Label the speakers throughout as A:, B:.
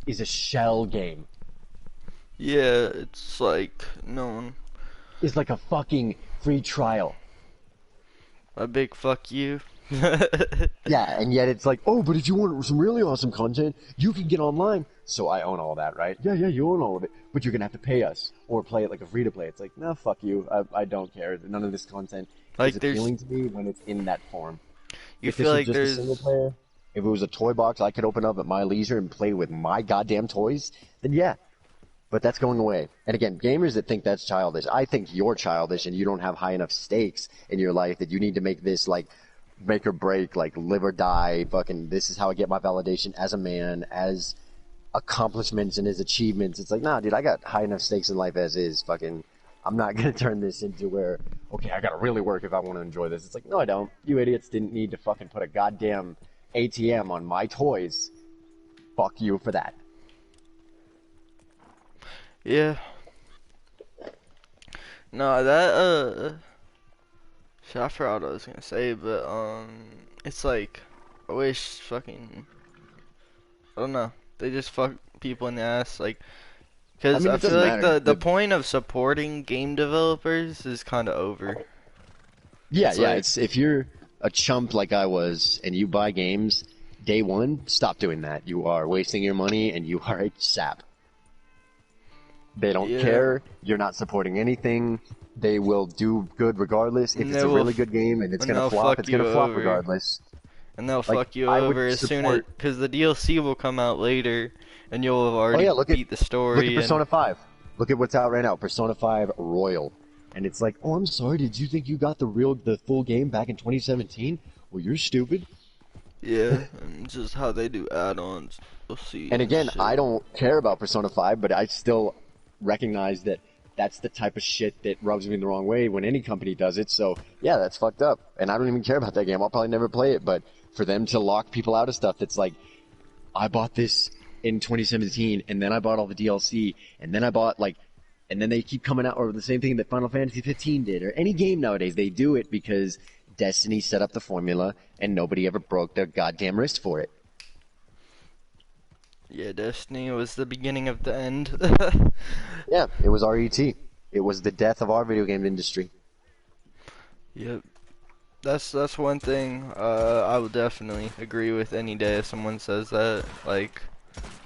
A: is a shell game.
B: Yeah, it's like known.
A: Is like a fucking free trial.
B: A big fuck you.
A: Yeah, and yet it's like, oh, but if you want some really awesome content, you can get online. So I own all that, right? Yeah, you own all of it, but you're gonna have to pay us or play it like a free to play. It's like, no, fuck you. I don't care. None of this content is
B: Like there's,
A: appealing to me when it's in that form.
B: you
A: If
B: feel
A: this was
B: like
A: just a single
B: there's,
A: player, if it was a toy box I could open up at my leisure and play with my goddamn toys, then yeah. But that's going away. And again, gamers that think that's childish, I think you're childish and you don't have high enough stakes in your life that you need to make this like make or break, like live or die, fucking this is how I get my validation as a man, as accomplishments and his achievements. It's like, nah, dude, I got high enough stakes in life as is. Fucking, I'm not gonna turn this into where, okay, I gotta really work if I want to enjoy this. It's like, no, I don't. You idiots didn't need to fucking put a goddamn ATM on my toys. Fuck you for that.
B: yeah. No, that shit, I forgot what I was gonna say, but it's like, I wish fucking, I don't know, they just fuck people in the ass, like,
A: I
B: cause
A: mean,
B: I
A: it
B: feel
A: doesn't
B: like
A: matter.
B: the point of supporting game developers is kind of over.
A: Yeah,
B: It's
A: yeah.
B: like,
A: It's if you're a chump like I was and you buy games day one, stop doing that. You are wasting your money and you are a sap. They don't
B: yeah,
A: care. You're not supporting anything. They will do good regardless. If
B: and
A: it's
B: they
A: a
B: will,
A: really good game and it's
B: and
A: gonna
B: they'll
A: flop,
B: fuck
A: it's
B: you
A: gonna flop
B: over.
A: regardless.
B: And they'll
A: Like
B: fuck you
A: I would
B: over as soon as,
A: support.
B: cause the DLC will come out later, and you'll have
A: Oh
B: already
A: yeah,
B: beat the
A: look at
B: story, and
A: Persona 5. Look at what's out right now. Persona 5 Royal. And it's like, oh, I'm sorry. Did you think you got the full game back in 2017? Well, you're stupid.
B: yeah, and just how they do add-ons, we'll see
A: And
B: and
A: again, I
B: shit.
A: don't care about Persona 5, but I still recognize that that's the type of shit that rubs me the wrong way when any company does it. So, yeah, that's fucked up. And I don't even care about that game. I'll probably never play it. But for them to lock people out of stuff that's like, I bought this in 2017, and then I bought all the DLC, and then I bought, like, and then they keep coming out, or the same thing that Final Fantasy 15 did, or any game nowadays, they do it because Destiny set up the formula, and nobody ever broke their goddamn wrist for it.
B: Yeah, Destiny was the beginning of the end.
A: Yeah, it was RET. It was the death of our video game industry.
B: Yep. That's one thing I would definitely agree with any day if someone says that. Like,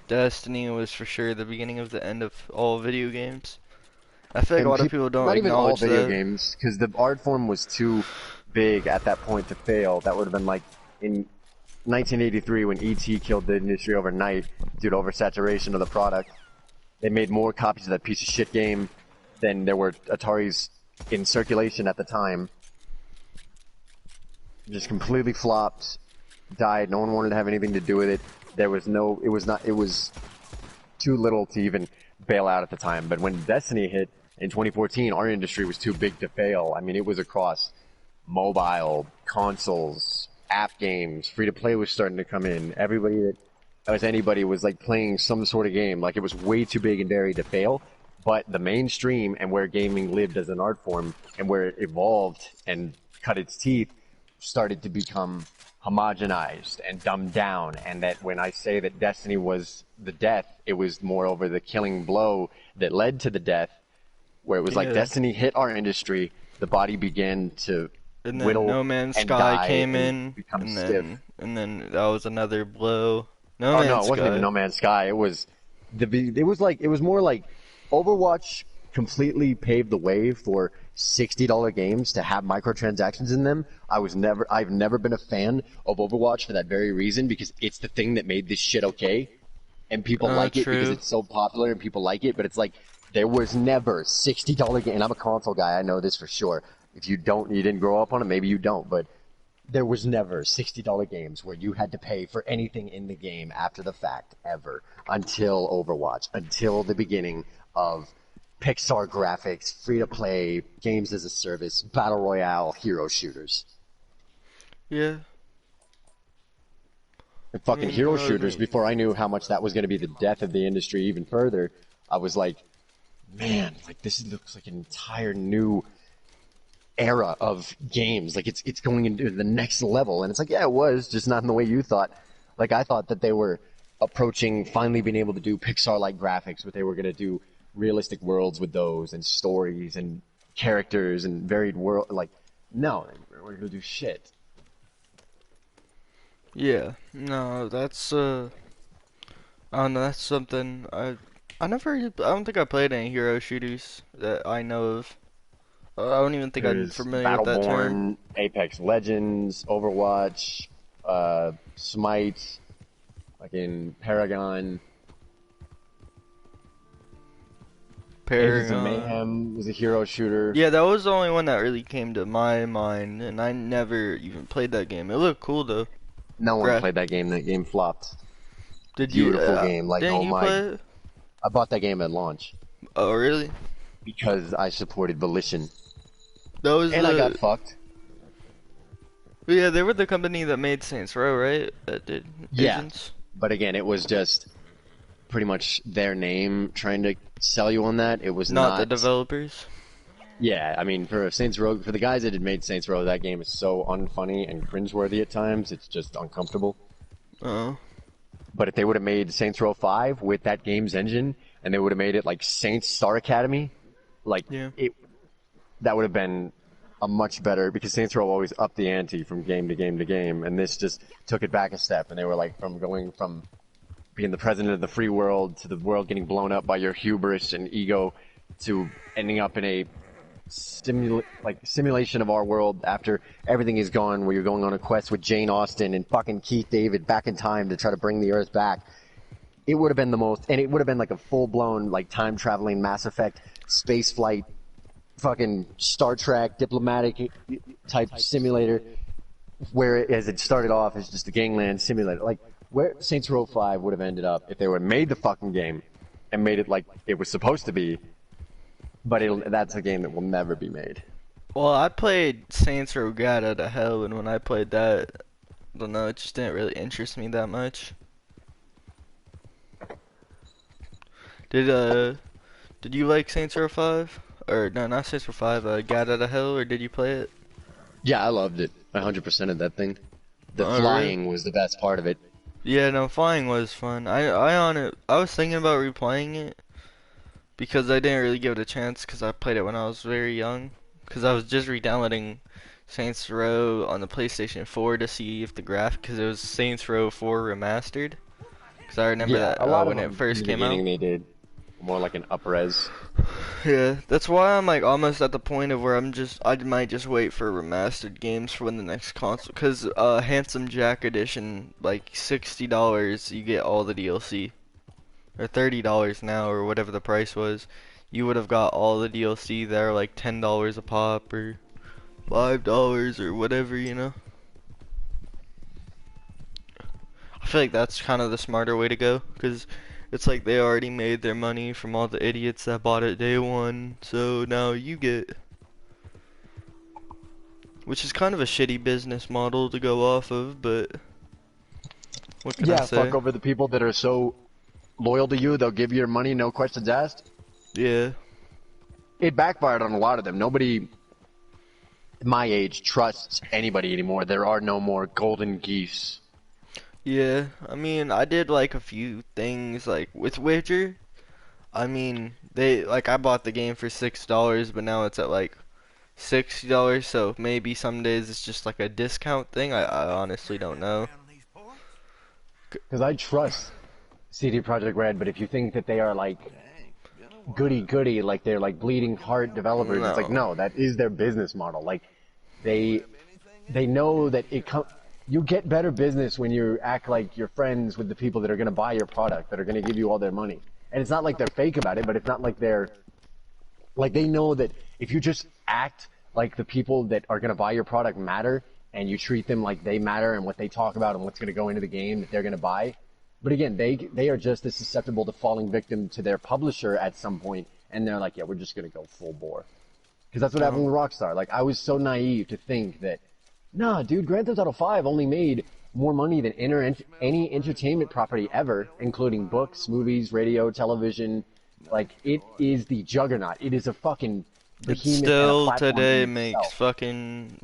B: Destiny was for sure the beginning of the end of all video games. I feel like a
A: And
B: lot of people don't
A: not even all
B: acknowledge
A: video
B: that.
A: games, because the art form was too big at that point to fail. That would have been like in 1983 when ET killed the industry overnight due to oversaturation of the product. They made more copies of that piece of shit game than there were Ataris in circulation at the time. Just completely flopped, died. No one wanted to have anything to do with it. There was no, it was not, it was too little to even bail out at the time. But when Destiny hit in 2014, our industry was too big to fail. I mean, it was across mobile, consoles, app games, free to play was starting to come in. Everybody that was anybody was like playing some sort of game. Like it was way too big and varied to fail. But the mainstream and where gaming lived as an art form and where it evolved and cut its teeth started to become homogenized and dumbed down. And that when I say that Destiny was the death, it was moreover the killing blow that led to the death, where it was like
B: Yeah.
A: Destiny hit our industry, the body began to
B: And then
A: whittle
B: No Man's
A: and
B: Sky
A: die
B: came
A: and
B: in,
A: become stiff.
B: and then that was another blow. No
A: Oh no,
B: Man's
A: it wasn't even
B: Sky.
A: No Man's Sky. It was more like Overwatch completely paved the way for $60 games to have microtransactions in them. I've never been a fan of Overwatch for that very reason, because it's the thing that made this shit okay. And people like it because
B: True.
A: it's so popular and people like it, but it's like, there was never $60 game, and I'm a console guy, I know this for sure. If you didn't grow up on it, maybe you don't, but there was never $60 games where you had to pay for anything in the game after the fact, ever, until Overwatch, until the beginning of Pixar graphics, free-to-play, games as a service, battle royale, hero shooters.
B: Yeah.
A: And
B: I
A: fucking
B: mean,
A: hero
B: I
A: shooters,
B: mean,
A: before I knew how much that was going to be the death of the industry even further, I was like, man, like looks like an entire new era of games. Like it's going into the next level, and it's like, yeah, it was just not in the way you thought. Like I thought that they were approaching finally being able to do Pixar-like graphics, where they were going to do realistic worlds with those and stories and characters and varied world. Like, no, we're going to do shit.
B: Yeah, no, that's I don't know, that's something I don't think I played any hero shooters that I know of. I don't even think I'm
A: There's
B: familiar with that term.
A: Battleborn, Apex Legends, Overwatch, Smite, like in Paragon. Agents of
B: Paragon.
A: Mayhem was a hero shooter.
B: Yeah, that was the only one that really came to my mind, and I never even played that game. It looked cool though.
A: No one
B: Gra
A: played that game. That game flopped.
B: Did you?
A: Beautiful game. Like,
B: Didn't
A: oh
B: you
A: my!
B: play it?
A: I bought that game at launch
B: Oh, really?
A: because I supported Volition,
B: That was
A: and I got fucked.
B: Yeah, they were the company that made Saints Row, right? That did
A: Yeah,
B: Agents.
A: but again, it was just pretty much their name trying to sell you on that. It was
B: Not the
A: not.
B: developers.
A: Yeah, I mean, for Saints Row, for the guys that had made Saints Row, that game is so unfunny and cringeworthy at times. It's just uncomfortable.
B: Oh.
A: But if they would have made Saints Row 5 with that game's engine, and they would have made it like Saints Star Academy, like
B: Yeah.
A: that would have been a much better, because Saints Row always upped the ante from game to game to game, and this just took it back a step, and they were like from going from being the president of the free world to the world getting blown up by your hubris and ego to ending up in a simulation of our world after everything is gone, where you're going on a quest with Jane Austen and fucking Keith David back in time to try to bring the Earth back. It would have been the most, and it would have been like a full-blown like time traveling Mass Effect space flight fucking Star Trek diplomatic type simulator, where as it started off as just a gangland simulator. Like where Saints Row 5 would have ended up if they would have made the fucking game and made it like it was supposed to be. But that's a game that will never be made.
B: Well, I played Saints Row God out of Hell, and when I played that, I don't know, it just didn't really interest me that much. Did you like Saints Row 5? Or no, not Saints Row 5, God out of Hell, or did you play it?
A: Yeah, I loved it. 100% of that thing. The
B: Oh,
A: flying
B: really?
A: was the best part of it.
B: Yeah, no, flying was fun. I was thinking about replaying it because I didn't really give it a chance because I played it when I was very young. Because I was just re-downloading Saints Row on the PlayStation 4 to see if the graphic, because it was Saints Row 4 remastered. Because I remember
A: Yeah,
B: that
A: a lot of
B: when it
A: them in
B: first
A: the
B: came out.
A: beginning they did more like an up-res.
B: Yeah, that's why I'm like almost at the point of where I might just wait for remastered games for when the next console. Because Handsome Jack Edition, like $60, you get all the DLC. Or $30 now, or whatever the price was. You would have got all the DLC there, like $10 a pop, or $5 or whatever, you know? I feel like that's kind of the smarter way to go, because it's like they already made their money from all the idiots that bought it day one, so now you get. Which is kind of a shitty business model to go off of, but what can I
A: Yeah,
B: say?
A: fuck over the people that are so loyal to you, they'll give you your money, no questions asked.
B: Yeah.
A: It backfired on a lot of them. Nobody my age trusts anybody anymore. There are no more golden geese.
B: Yeah, I mean, I did like a few things like with Witcher. I mean, I bought the game for $6, but now it's at like $60, so maybe some days it's just like a discount thing. I honestly don't know.
A: Because I trust CD Projekt Red, but if you think that they are like goody, like they're like bleeding heart developers, it's like,
B: No.
A: no, that is their business model. Like they know that you get better business when you act like you're friends with the people that are going to buy your product, that are going to give you all their money. And it's not like they're fake about it, but it's not like they know that if you just act like the people that are going to buy your product matter, and you treat them like they matter and what they talk about and what's going to go into the game that they're going to buy. But again, they are just as susceptible to falling victim to their publisher at some point, and they're like, yeah, we're just going to go full bore. Because that's what happened with Rockstar. Like, I was so naive to think that, nah, dude, Grand Theft Auto 5 only made more money than any entertainment property ever, including books, movies, radio, television. Like, it is the juggernaut. It is a fucking
B: It
A: behemoth and a
B: still
A: platform
B: today
A: in
B: makes
A: itself.
B: fucking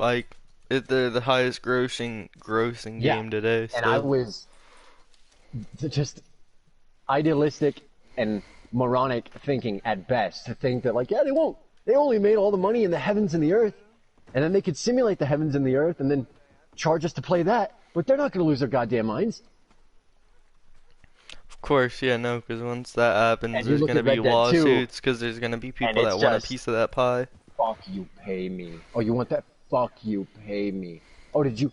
B: they're the highest grossing
A: Yeah.
B: game today
A: And I
B: still.
A: was just idealistic and moronic thinking at best to think that, like, yeah, they won't. They only made all the money in the heavens and the earth, and then they could simulate the heavens and the earth and then charge us to play that, but they're not going to lose their goddamn minds.
B: Of course, yeah, no, because once that happens,
A: And you
B: there's
A: look
B: gonna
A: at
B: be
A: Red Dead 2,
B: lawsuits, because there's gonna be
A: and
B: people
A: it's
B: that want a
A: just,
B: piece of that pie.
A: fuck you, pay me. Oh, you want that? Fuck you, pay me. Oh, did you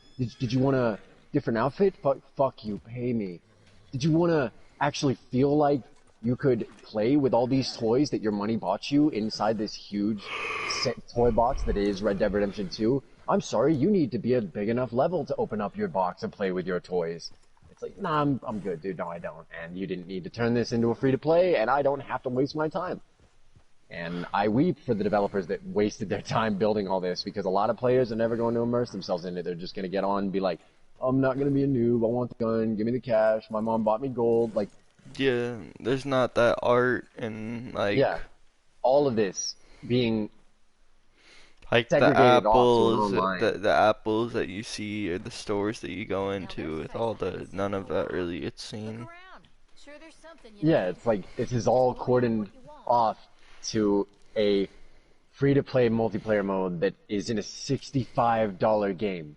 A: want a different outfit? Fuck you, pay me. Did you want to actually feel like you could play with all these toys that your money bought you inside this huge toy box that is Red Dead Redemption 2? I'm sorry, you need to be a big enough level to open up your box and play with your toys. It's like, nah, I'm good, dude. No, I don't. And you didn't need to turn this into a free-to-play, and I don't have to waste my time. And I weep for the developers that wasted their time building all this, because a lot of players are never going to immerse themselves in it. They're just going to get on and be like, I'm not going to be a noob. I want the gun. Give me the cash. My mom bought me gold. Like,
B: Yeah, there's not that art and
A: yeah, all of this being
B: like the
A: segregated off to an
B: apples,
A: online.
B: the apples that you see, or the stores that you go into, with all the none of that really gets seen.
A: Yeah, it's like this is all cordoned off to a free-to-play multiplayer mode that is in a $65 game.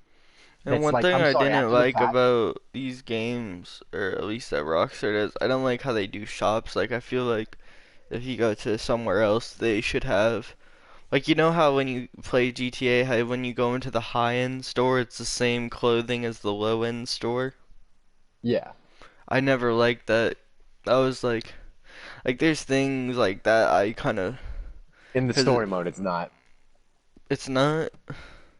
B: And
A: That's
B: one
A: like,
B: thing
A: I'm
B: I
A: sorry,
B: didn't
A: after the
B: like
A: fact,
B: about these games, or at least that Rockstar does, I don't like how they do shops. Like, I feel like if you go to somewhere else, they should have, like, you know how when you play GTA, how when you go into the high-end store, it's the same clothing as the low-end store?
A: yeah,
B: I never liked that. I was like, there's things like that I kind of,
A: in the
B: cause
A: story mode, it's not.
B: it's not.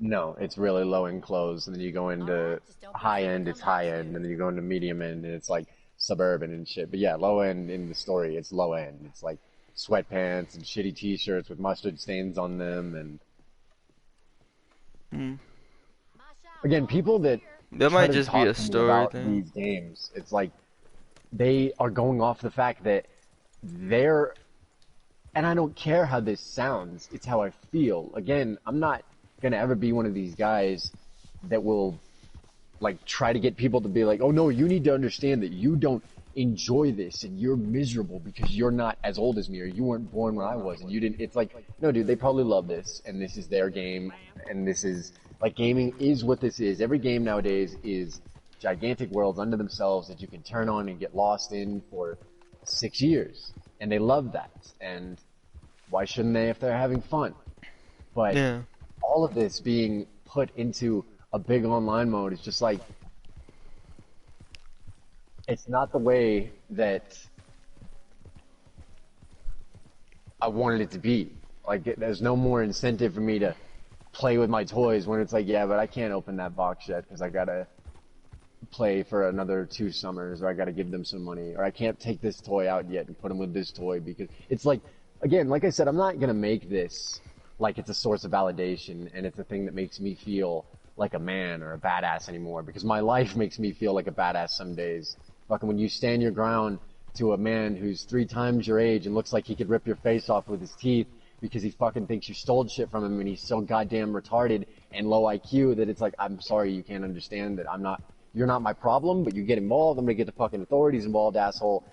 A: No, it's really low end clothes, and then you go into high end, it's high end, and then you go into medium end, and it's like suburban and shit. But yeah, low end in the story, it's low end. It's like sweatpants and shitty t-shirts with mustard stains on them, and
B: Mm.
A: again, people that
B: That
A: try
B: might
A: to
B: just be
A: talk
B: a
A: to me
B: story
A: about
B: thing.
A: these games, it's like they are going off the fact that they're, and I don't care how this sounds, it's how I feel. Again, I'm not gonna ever be one of these guys that will like try to get people to be like, oh no, you need to understand that you don't enjoy this and you're miserable because you're not as old as me, or you weren't born when I was and you didn't. It's like, no dude, they probably love this and this is their game, and this is like, gaming is what this is. Every game nowadays is gigantic worlds unto themselves that you can turn on and get lost in for 6 years, and they love that. And why shouldn't they if they're having fun? But
B: Yeah.
A: all of this being put into a big online mode is just like, it's not the way that I wanted it to be. Like, there's no more incentive for me to play with my toys when it's like, yeah, but I can't open that box yet because I gotta play for another 2 summers, or I gotta give them some money, or I can't take this toy out yet and put them with this toy, because it's like, again, like I said, I'm not gonna make this like it's a source of validation and it's a thing that makes me feel like a man or a badass anymore, because my life makes me feel like a badass some days. Fucking when you stand your ground to a man who's 3 times your age and looks like he could rip your face off with his teeth because he fucking thinks you stole shit from him, and he's so goddamn retarded and low IQ that it's like, I'm sorry, you can't understand that you're not my problem, but you get involved, I'm gonna get the fucking authorities involved, asshole.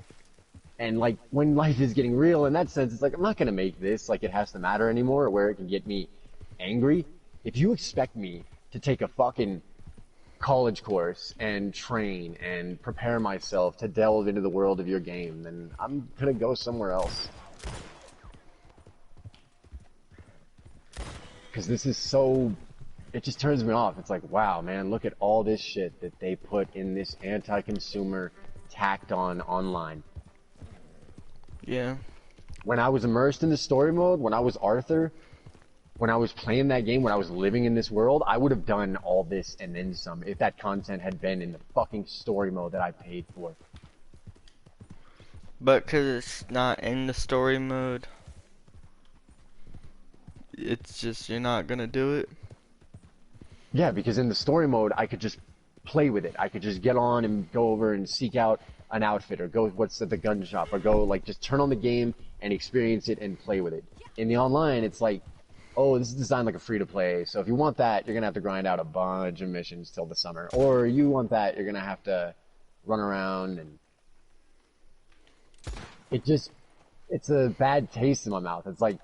A: And like, when life is getting real in that sense, it's like, I'm not gonna make this like it has to matter anymore, or where it can get me angry. If you expect me to take a fucking college course and train and prepare myself to delve into the world of your game, then I'm gonna go somewhere else. Because this is so, it just turns me off. It's like, wow, man, look at all this shit that they put in this anti-consumer tacked on online.
B: Yeah.
A: When I was immersed in the story mode, when I was Arthur, when I was playing that game, when I was living in this world, I would have done all this and then some if that content had been in the fucking story mode that I paid for.
B: But 'cause it's not in the story mode, it's just, you're not gonna do it.
A: Yeah, because in the story mode, I could just play with it. I could just get on and go over and seek out an outfit, or go what's at the gun shop, or go like just turn on the game and experience it and play with it. In the online, it's like, oh, this is designed like a free-to-play, so if you want that, you're gonna have to grind out a bunch of missions till the summer. Or you want that, you're gonna have to run around, and it's a bad taste in my mouth. It's like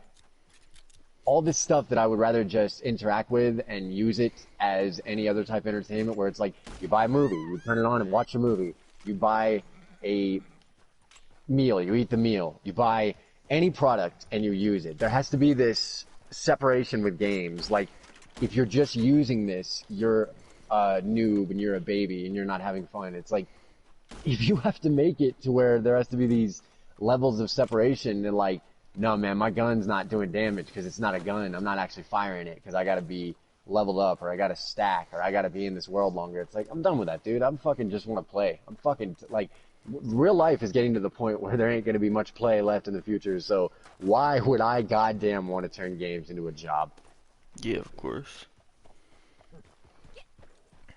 A: all this stuff that I would rather just interact with and use it as any other type of entertainment, where it's like you buy a movie, you turn it on and watch a movie, you buy a meal, you eat the meal, you buy any product and you use it. There has to be this separation with games. Like, if you're just using this, you're a noob and you're a baby and you're not having fun. It's like, if you have to make it to where there has to be these levels of separation and like, no man, my gun's not doing damage because it's not a gun. I'm not actually firing it because I gotta be leveled up, or I gotta stack, or I gotta be in this world longer. It's like, I'm done with that, dude. I'm fucking just want to play. I'm fucking, like, real life is getting to the point where there ain't gonna be much play left in the future, so why would I goddamn want to turn games into a job?
B: Yeah, of course.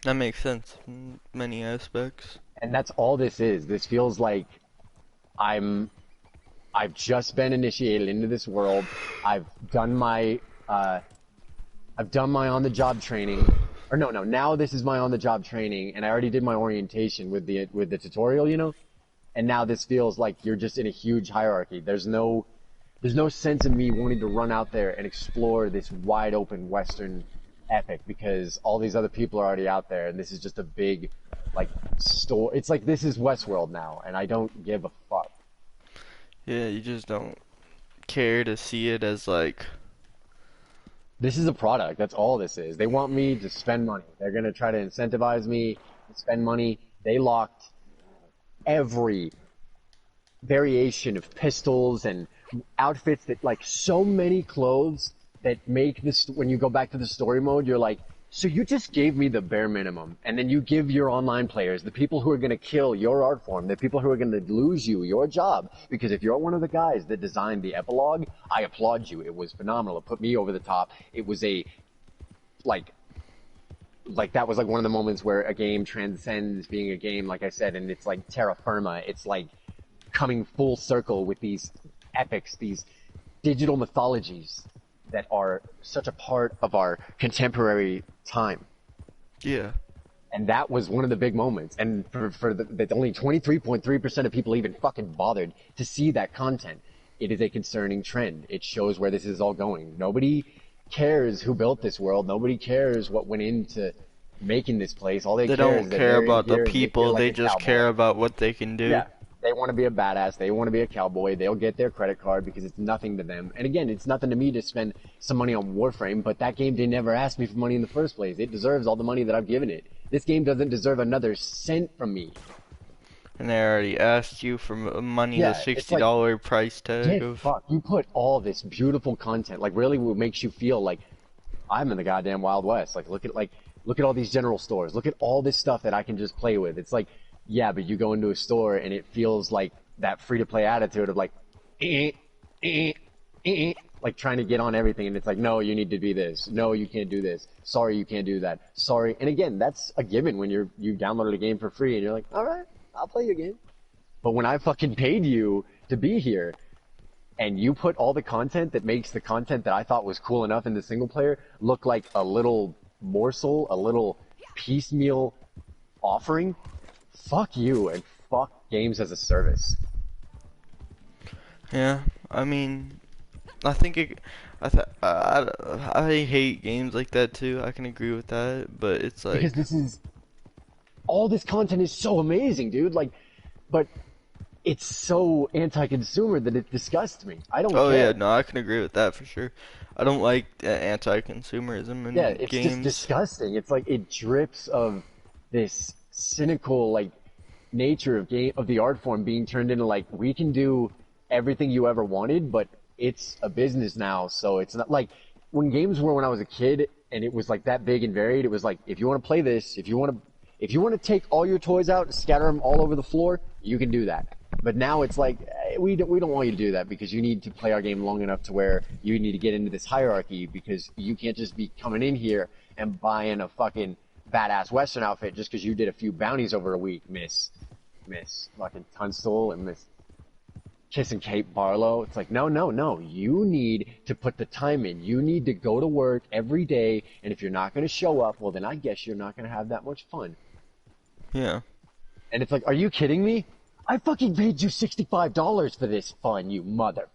B: That makes sense in many aspects.
A: And that's all this is. This feels like I'm I've just been initiated into this world. I've done my on-the-job training. Or no, now this is my on-the-job training, and I already did my orientation with the tutorial, you know? And now this feels like you're just in a huge hierarchy. There's no sense in me wanting to run out there and explore this wide open Western epic because all these other people are already out there, and this is just a big, like, store. It's like this is Westworld now, and I don't give a fuck.
B: Yeah, you just don't care to see it as like,
A: This is a product. That's all this is. They want me to spend money. They're going to try to incentivize me to spend money. They locked every variation of pistols and outfits that, like, so many clothes that make this, when you go back to the story mode, you're like, so you just gave me the bare minimum, and then you give your online players, the people who are going to kill your art form, the people who are going to lose you, your job, because if you're one of the guys that designed the epilogue, I applaud you. It was phenomenal. It put me over the top. It was a, like that was like one of the moments where a game transcends being a game, like I said, and it's like terra firma. It's like coming full circle with these epics, these digital mythologies that are such a part of our contemporary time.
B: yeah.
A: And that was one of the big moments. And for that only 23.3% of people even fucking bothered to see that content. It is a concerning trend. It shows where this is all going. Nobody cares who built this world. Nobody cares what went into making this place. All they care
B: don't
A: is that
B: care
A: they're in
B: about the
A: here and
B: people,
A: feel like
B: they
A: a
B: just
A: cowboy.
B: care about what they can do.
A: Yeah. They want to be a badass. They want to be a cowboy. They'll get their credit card because it's nothing to them. And again, it's nothing to me to spend some money on Warframe, but that game didn't ever ask me for money in the first place. It deserves all the money that I've given it. This game doesn't deserve another cent from me.
B: And they already asked you for money,
A: Yeah,
B: the
A: it's
B: $60 price tag
A: Get
B: of...
A: fucked. You put all this beautiful content, like really what makes you feel like I'm in the goddamn Wild West. Look at all these general stores. Look at all this stuff that I can just play with. It's like, yeah, but you go into a store and it feels like that free-to-play attitude of like, like trying to get on everything, and it's like, no, you need to do this. No, you can't do this. Sorry, you can't do that. Sorry. And again, that's a given when you downloaded a game for free and you're like, all right, I'll play your game. But when I fucking paid you to be here, and you put all the content that makes the content that I thought was cool enough in the single player look like a little morsel, a little piecemeal offering, fuck you and fuck games as a service.
B: Yeah, I mean, I think I hate games like that too. I can agree with that, but it's like...
A: Because all this content is so amazing, dude. Like, but it's so anti-consumer that it disgusts me. I don't care.
B: Oh yeah, no, I can agree with that for sure. I don't like anti-consumerism in
A: Yeah, it's
B: games.
A: just disgusting. It's like it drips of this cynical, like, nature of the art form being turned into like, we can do everything you ever wanted, but it's a business now, so it's not like when games were when I was a kid and it was like that big and varied. It was like, if you want to play this, if you want to take all your toys out and scatter them all over the floor, you can do that. But now it's like, we don't want you to do that because you need to play our game long enough to where you need to get into this hierarchy, because you can't just be coming in here and buying a fucking badass Western outfit just because you did a few bounties over a week, Miss fucking Tunstall and Miss Kissing Kate Barlow. It's like, no. You need to put the time in. You need to go to work every day, and if you're not going to show up, well, then I guess you're not going to have that much fun.
B: Yeah.
A: And it's like, are you kidding me? I fucking paid you $65 for this fun, you mother.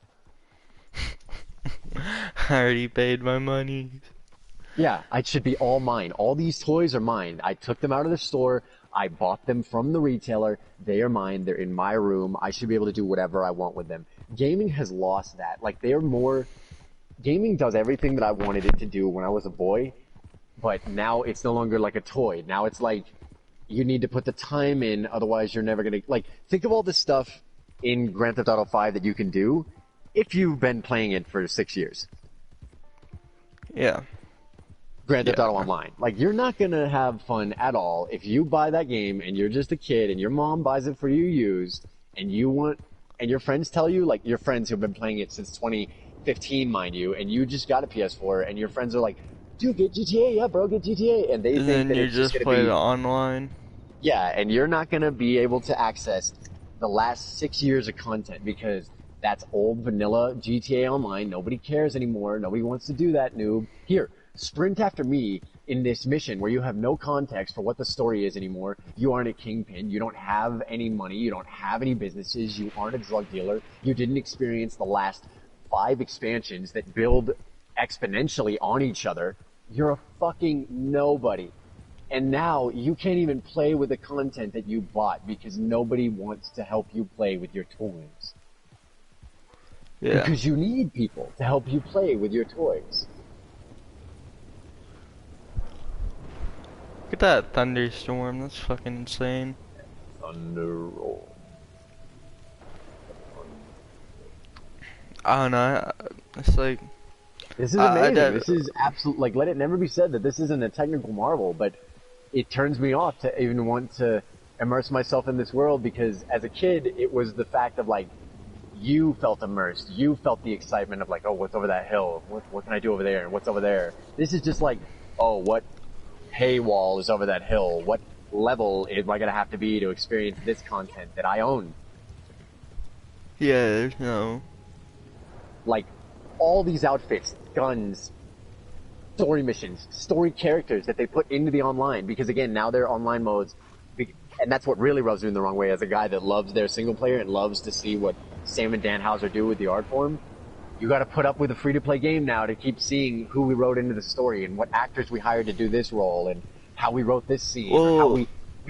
B: I already paid my money.
A: Yeah, it should be all mine. All these toys are mine. I took them out of the store. I bought them from the retailer. They are mine. They're in my room. I should be able to do whatever I want with them. Gaming has lost that. Like, gaming does everything that I wanted it to do when I was a boy, but now it's no longer like a toy. Now it's like, you need to put the time in, otherwise you're never gonna, like, think of all the stuff in Grand Theft Auto 5 that you can do if you've been playing it for 6 years.
B: Yeah.
A: Grand Theft Auto Online. Like, you're not gonna have fun at all if you buy that game and you're just a kid and your mom buys it for you used and your friends tell you, like, your friends who've been playing it since 2015, mind you, and you just got a PS4 and your friends are like, dude, get GTA, yeah, bro, get GTA, and they
B: And
A: think
B: then
A: that
B: you
A: it's
B: just
A: gonna
B: play
A: be,
B: it online.
A: yeah, and you're not gonna be able to access the last 6 years of content because that's old vanilla GTA Online. Nobody cares anymore. Nobody wants to do that, noob. Here, sprint after me in this mission where you have no context for what the story is anymore. You aren't a kingpin. You don't have any money. You don't have any businesses. You aren't a drug dealer. You didn't experience the last 5 expansions that build exponentially on each other. You're a fucking nobody. And now you can't even play with the content that you bought because nobody wants to help you play with your toys.
B: Yeah.
A: Because you need people to help you play with your toys.
B: Look at that thunderstorm. That's fucking insane.
A: Thunder roll.
B: I don't know. It's like,
A: This is amazing. This is absolute. Like, let it never be said that this isn't a technical marvel, but it turns me off to even want to immerse myself in this world because as a kid, it was the fact of like, you felt immersed. You felt the excitement of like, oh, what's over that hill? What can I do over there? What's over there? This is just like, oh, what paywall is over that hill? What level am I going to have to be to experience this content that I own?
B: yeah, there's no.
A: Like, all these outfits, guns, story missions, story characters that they put into the online, because again, now they're online modes, and that's what really rubs me in the wrong way as a guy that loves their single player and loves to see what Sam and Dan Houser do with the art form. You gotta put up with a free-to-play game now to keep seeing who we wrote into the story and what actors we hired to do this role and how we wrote this scene, or how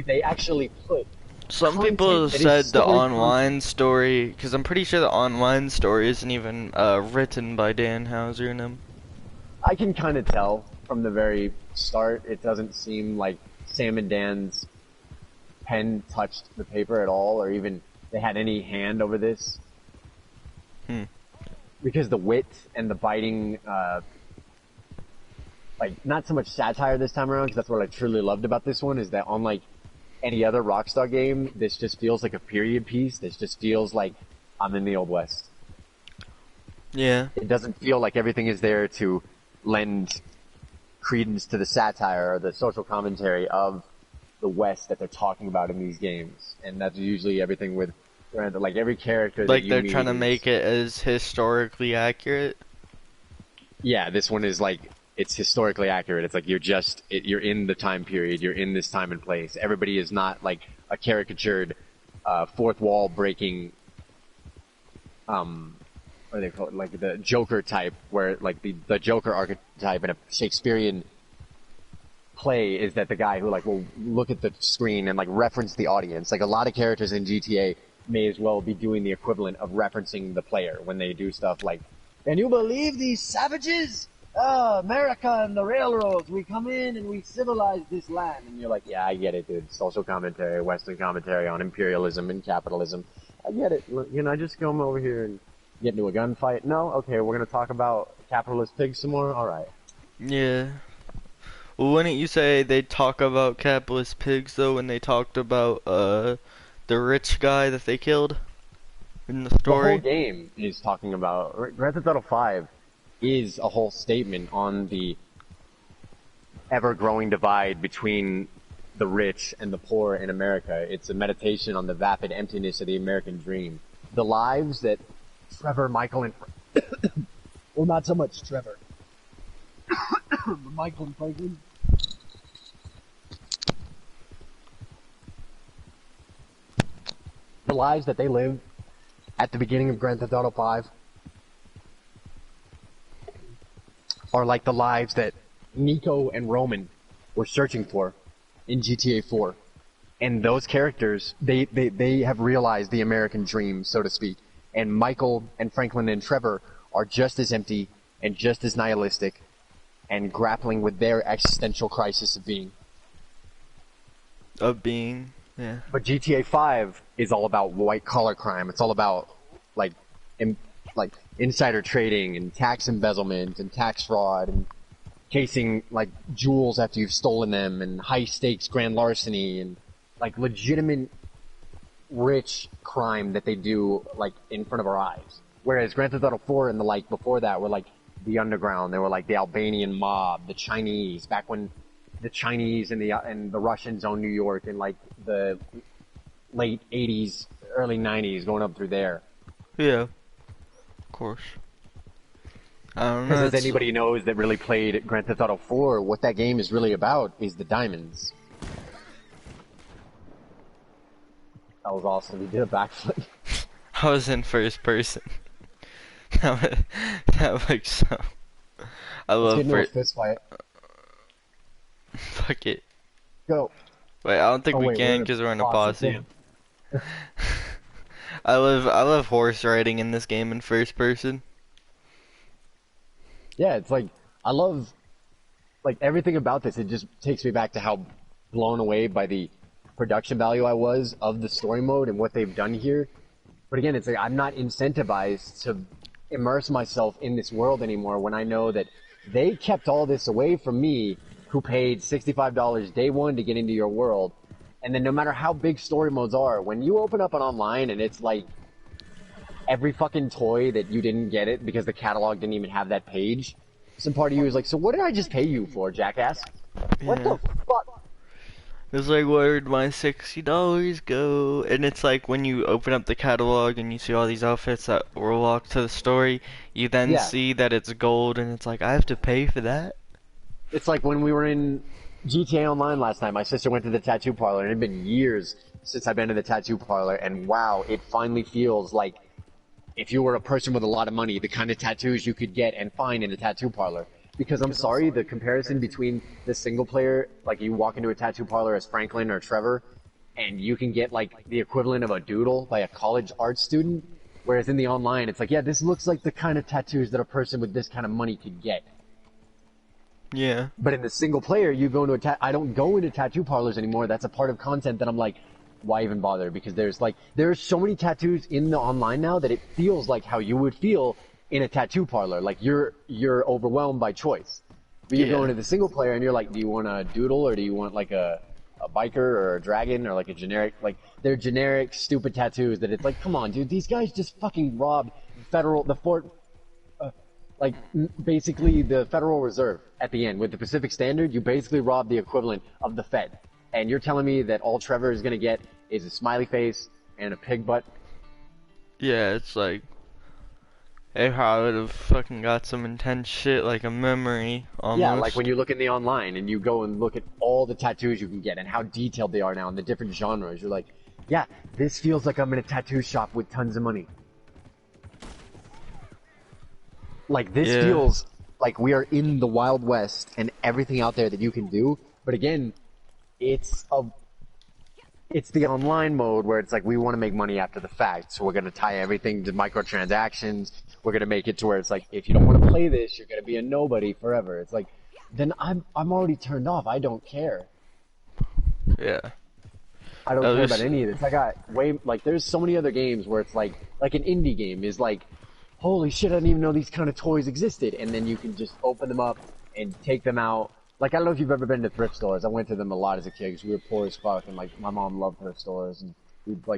A: they actually put
B: Some people
A: that is
B: said the
A: story
B: online story, because I'm pretty sure the online story isn't even written by Dan Houser and him.
A: I can kind of tell from the very start. It doesn't seem like Sam and Dan's pen touched the paper at all, or even they had any hand over this. Because the wit and the biting, like, not so much satire this time around, because that's what I truly loved about this one, is that unlike any other Rockstar game, this just feels like a period piece. This just feels like I'm in the Old West.
B: Yeah.
A: It doesn't feel like everything is there to lend credence to the satire or the social commentary of the West that they're talking about in these games. And that's usually everything with, like, every character
B: Like
A: that you
B: they're
A: meet
B: trying to
A: is,
B: make it as historically accurate.
A: yeah, this one is like, it's historically accurate. It's like you're in the time period, you're in this time and place. Everybody is not like a caricatured, fourth wall breaking, what do they call it? Like the Joker type, where like the Joker archetype in a Shakespearean play is that the guy who like will look at the screen and like reference the audience. Like a lot of characters in GTA may as well be doing the equivalent of referencing the player when they do stuff like, "Can you believe these savages? America and the railroads, we come in and we civilize this land." And you're like, yeah, I get it, dude. Social commentary, Western commentary on imperialism and capitalism. I get it. You know, I just come over here and get into a gunfight. No? Okay, we're going to talk about capitalist pigs some more? Alright.
B: Yeah. Well, wouldn't you say they talk about capitalist pigs though when they talked about the rich guy that they killed in the
A: The
B: story?
A: whole game is talking about... Grand Theft Auto 5 is a whole statement on the ever-growing divide between the rich and the poor in America. It's a meditation on the vapid emptiness of the American dream. The lives that Trevor, Michael, and... well, not so much Trevor. Michael, and Franklin. the lives that they live at the beginning of Grand Theft Auto 5 are like the lives that Nico and Roman were searching for in GTA 4. And those characters, they have realized the American dream, so to speak. And Michael and Franklin and Trevor are just as empty and just as nihilistic and grappling with their existential crisis of being.
B: Yeah.
A: But GTA 5 is all about white-collar crime. It's all about, like insider trading and tax embezzlement and tax fraud and chasing, like, jewels after you've stolen them and high-stakes grand larceny and, like, legitimate rich crime that they do, like, in front of our eyes. Whereas Grand Theft Auto 4 and the like before that were, like, the underground. They were, like, the Albanian mob, the Chinese, back when the Chinese and the Russians owned New York in, like, the late 80s, early 90s, going up through there.
B: Yeah. Of course. I don't know.
A: Because as anybody knows that really played Grand Theft Auto 4, what that game is really about is the diamonds. That was awesome. He did a backflip.
B: I was in first person. That looks so... I
A: Let's
B: love
A: get into a fist fight.
B: Fuck it.
A: Go.
B: Wait, I don't think we can because we're in a posse. I love horse riding in this game in first person.
A: Yeah, it's like, I love, like, everything about this. It just takes me back to how blown away by the production value I was of the story mode and what they've done here. But again, it's like, I'm not incentivized to immerse myself in this world anymore when I know that they kept all this away from me, who paid $65 day one to get into your world. And then no matter how big story modes are, when you open up an online and it's like every fucking toy that you didn't get it because the catalog didn't even have that page, some part of you is like, so what did I just pay you for, jackass?
B: Yeah.
A: What the fuck?
B: It's like, where'd my $60 go? And it's like, when you open up the catalog and you see all these outfits that warlock to the story, you then see that it's gold, and it's like, I have to pay for that?
A: It's like when we were in GTA Online last night, my sister went to the tattoo parlor, and it had been years since I've been to the tattoo parlor, and wow, it finally feels like if you were a person with a lot of money, the kind of tattoos you could get and find in a tattoo parlor. Because I'm sorry, the comparison between the single player, like you walk into a tattoo parlor as Franklin or Trevor, and you can get like the equivalent of a doodle by a college art student, whereas in the online, it's like, yeah, this looks like the kind of tattoos that a person with this kind of money could get.
B: Yeah.
A: But in the single player, you go into I don't go into tattoo parlors anymore. That's a part of content that I'm like, why even bother? Because there's so many tattoos in the online now that it feels like how you would feel in a tattoo parlor. Like you're overwhelmed by choice. But you go into the single player and you're like, do you want a doodle or do you want like a biker or a dragon or like a generic, like they're generic stupid tattoos that it's like, come on, dude, these guys just fucking robbed basically the Federal Reserve at the end. With the Pacific Standard, you basically robbed the equivalent of the Fed. And you're telling me that all Trevor is going to get is a smiley face and a pig butt?
B: Yeah, it's like, if I would have fucking got some intense shit, like a memory, almost.
A: Yeah, like when you look in the online and you go and look at all the tattoos you can get and how detailed they are now and the different genres, you're like, yeah, this feels like I'm in a tattoo shop with tons of money. Like, this feels like we are in the Wild West and everything out there that you can do. But again, it's the online mode where it's like, we want to make money after the fact. So we're going to tie everything to microtransactions. We're going to make it to where it's like, if you don't want to play this, you're going to be a nobody forever. It's like, then I'm already turned off. I don't care.
B: Yeah.
A: I don't care about any of this. I got there's so many other games where it's like an indie game is like, holy shit, I didn't even know these kind of toys existed. And then you can just open them up and take them out. Like, I don't know if you've ever been to thrift stores. I went to them a lot as a kid because we were poor as fuck. And, like, my mom loved thrift stores. And,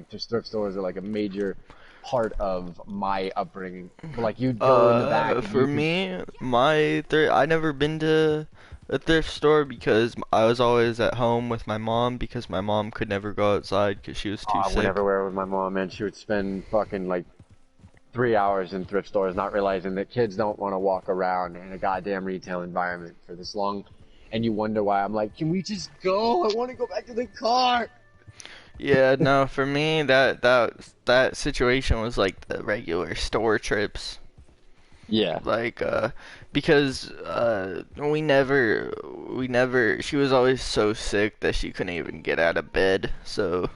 A: just thrift stores are, like, a major part of my upbringing. But, like, you'd go in the back.
B: For me, I never been to a thrift store because I was always at home with my mom because my mom could never go outside because she was too sick.
A: I went everywhere with my mom, man. She would spend fucking, 3 hours in thrift stores not realizing that kids don't want to walk around in a goddamn retail environment for this long. And you wonder why. I'm like, can we just go? I want to go back to the car.
B: Yeah, no, for me that situation was like the regular store trips.
A: Yeah.
B: Like because we never she was always so sick that she couldn't even get out of bed. So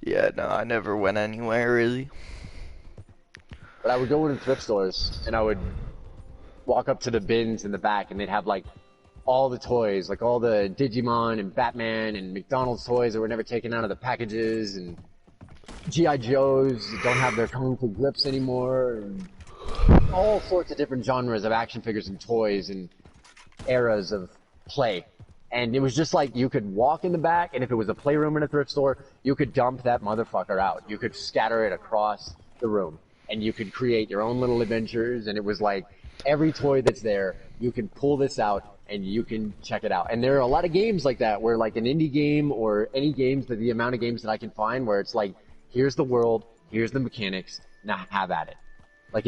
B: yeah, no, I never went anywhere really.
A: But I would go into thrift stores and I would walk up to the bins in the back and they'd have like all the toys, like all the Digimon and Batman and McDonald's toys that were never taken out of the packages, and G.I. Joes that don't have their Kung Fu grips anymore, and all sorts of different genres of action figures and toys and eras of play. And it was just like you could walk in the back, and if it was a playroom in a thrift store, you could dump that motherfucker out. You could scatter it across the room, and you could create your own little adventures. And it was like every toy that's there, you can pull this out and you can check it out. And there are a lot of games like that, where like an indie game or any games, that the amount of games that I can find, where it's like, here's the world, here's the mechanics, now have at it. Like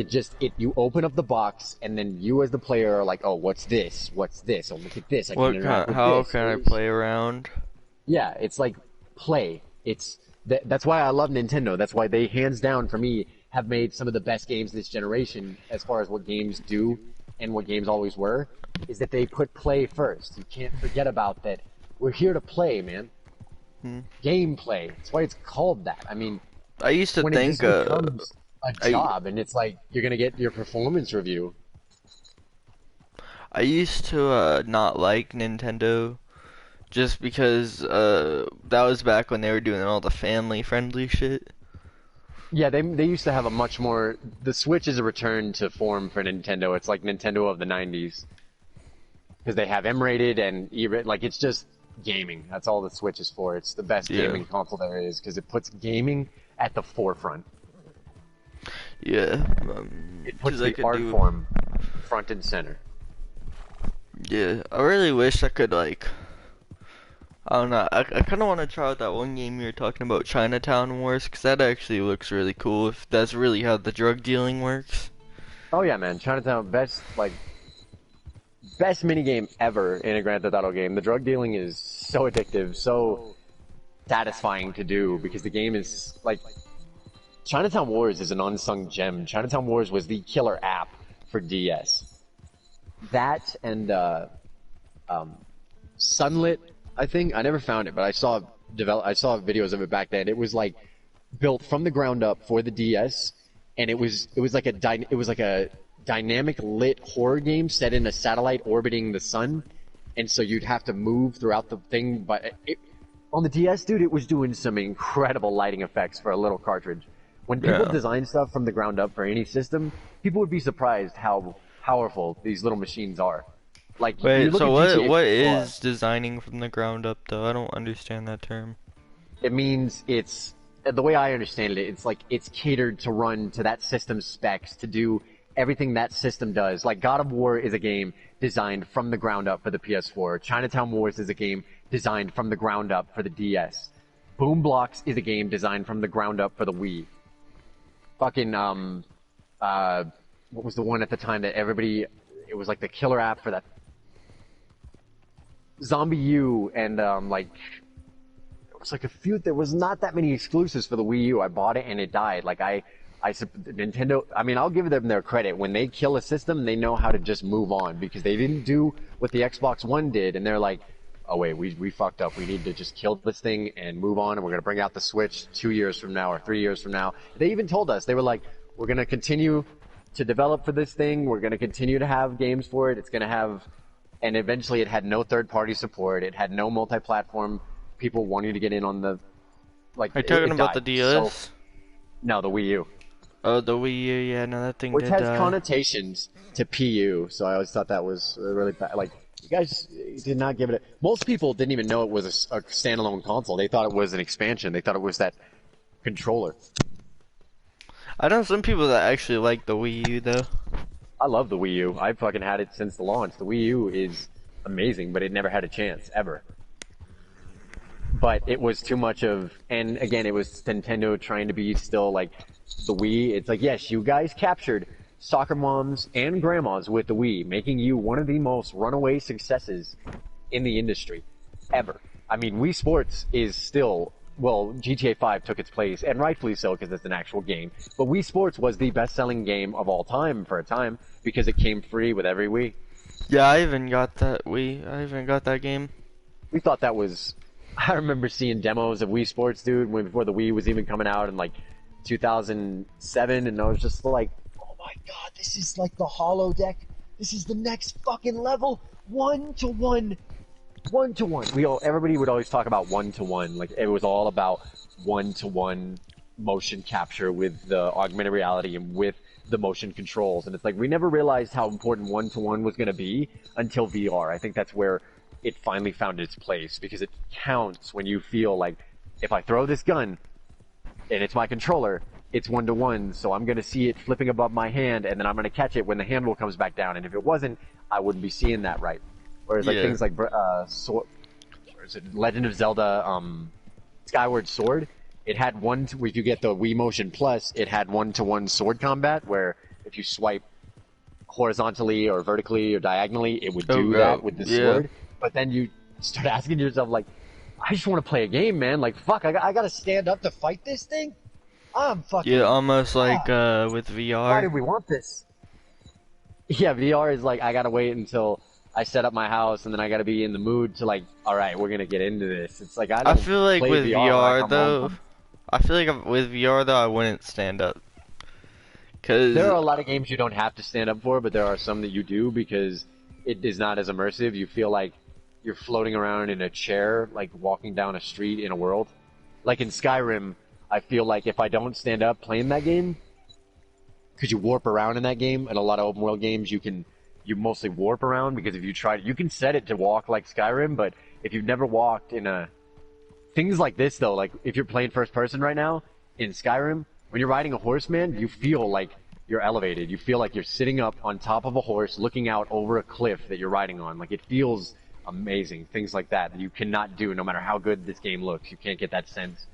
A: you open up the box, and then you as the player are like, oh, what's this? What's this? Oh, look at this. I can interact with
B: How
A: this.
B: can I play around?
A: Yeah, it's like play. That's why I love Nintendo. That's why they, hands down for me, have made some of the best games this generation as far as what games do and what games always were, is that they put play first. You can't forget about that. We're here to play, man. Gameplay. That's why it's called that. I mean,
B: I used to
A: when
B: think
A: it just becomes a job, and it's like you're gonna get your performance review.
B: I used to not like Nintendo just because that was back when they were doing all the family friendly shit.
A: Yeah, they used to have a much more. The Switch is a return to form for Nintendo. It's like Nintendo of the '90s, because they have M-rated and E-rated. Like, it's just gaming. That's all the Switch is for. It's the best gaming console there is, because it puts gaming at the forefront.
B: Yeah,
A: It puts
B: 'cause I
A: the
B: could
A: art
B: do-
A: form front and center.
B: Yeah, I really wish I could like. I don't know. I kind of want to try out that one game you were talking about, Chinatown Wars, because that actually looks really cool. If that's really how the drug dealing works.
A: Oh yeah, man, Chinatown, best minigame ever in a Grand Theft Auto game. The drug dealing is so addictive, so satisfying to do, because the game is like, Chinatown Wars is an unsung gem. Chinatown Wars was the killer app for DS. That and Sunlit, I think. I never found it, but I saw videos of it back then. It was like built from the ground up for the DS, and it was like a dynamic lit horror game set in a satellite orbiting the sun, and so you'd have to move throughout the thing. But on the DS, dude, it was doing some incredible lighting effects for a little cartridge. When people design stuff from the ground up for any system, people would be surprised how powerful these little machines are. Like,
B: Wait, so what
A: GTA
B: is designing from the ground up though? I don't understand that term.
A: It means it's, the way I understand it, it's like it's catered to run to that system's specs, to do everything that system does. Like, God of War is a game designed from the ground up for the PS4. Chinatown Wars is a game designed from the ground up for the DS. Boom Blocks is a game designed from the ground up for the Wii. Fucking, what was the one at the time that everybody, it was like the killer app for that? Zombie U, and like, it was like there was not that many exclusives for the Wii U. I bought it and it died. Like, Nintendo, I mean, I'll give them their credit. When they kill a system, they know how to just move on, because they didn't do what the Xbox One did, and they're like, oh wait, we fucked up. We need to just kill this thing and move on, and we're gonna bring out the Switch 2 years from now or 3 years from now. They even told us, they were like, we're gonna continue to develop for this thing. We're gonna continue to have games for it. It's gonna have, and eventually it had no third-party support. It had no multi-platform people wanting to get in on the, like.
B: Are you talking about the DS?
A: No, the Wii U.
B: Oh, the Wii U, yeah, no, that thing
A: Which
B: did
A: has
B: die.
A: connotations to PU, so I always thought that was really bad. Like, you guys did not give it a... Most people didn't even know it was a standalone console. They thought it was an expansion. They thought it was that controller.
B: I know some people that actually like the Wii U, though.
A: I love the Wii U. I've fucking had it since the launch. The Wii U is amazing, but it never had a chance, ever. But it was too much of... And again, it was Nintendo trying to be still like the Wii. It's like, yes, you guys captured soccer moms and grandmas with the Wii, making you one of the most runaway successes in the industry ever. I mean, Wii Sports is still, well, GTA 5 took its place, and rightfully so, because it's an actual game. But Wii Sports was the best-selling game of all time for a time, because it came free with every Wii.
B: Yeah, I even got that Wii. I even got that game.
A: We thought that was... I remember seeing demos of Wii Sports, dude, before the Wii was even coming out in, like, 2007, and I was just like, oh my god, this is like the holodeck. This is the next fucking level. 1-to-1. 1-to-1. Everybody would always talk about 1-to-1. Like, it was all about 1-to-1 motion capture with the augmented reality and with the motion controls. And it's like, we never realized how important 1-to-1 was going to be until VR. I think that's where it finally found its place, because it counts when you feel like, if I throw this gun and it's my controller, it's 1-to-1, so I'm going to see it flipping above my hand, and then I'm going to catch it when the handle comes back down. And if it wasn't, I wouldn't be seeing that right. Whereas like things like Legend of Zelda Skyward Sword, it had if you get the Wii Motion Plus, it had 1-to-1 sword combat, where if you swipe horizontally or vertically or diagonally, it would do that with the sword. But then you start asking yourself, like, I just want to play a game, man. Like, fuck, I got to stand up to fight this thing? I'm fucking...
B: Yeah, almost like with VR.
A: Why did we want this? Yeah, VR is like, I got to wait until I set up my house, and then I got to be in the mood to, like, all right, we're going to get into this. It's like, I
B: feel like with VR, though, with VR, though, I wouldn't stand up. Cause
A: there are a lot of games you don't have to stand up for, but there are some that you do, because it is not as immersive. You feel like you're floating around in a chair, like walking down a street in a world. Like in Skyrim, I feel like if I don't stand up playing that game, because you warp around in that game, and a lot of open world games you mostly warp around, because if you try to, you can set it to walk like Skyrim, but if you've never walked in things like this though, like if you're playing first person right now in Skyrim, when you're riding a horse, man, you feel like you're elevated. You feel like you're sitting up on top of a horse looking out over a cliff that you're riding on. Like, it feels amazing. Things like that you cannot do no matter how good this game looks. You can't get that sense.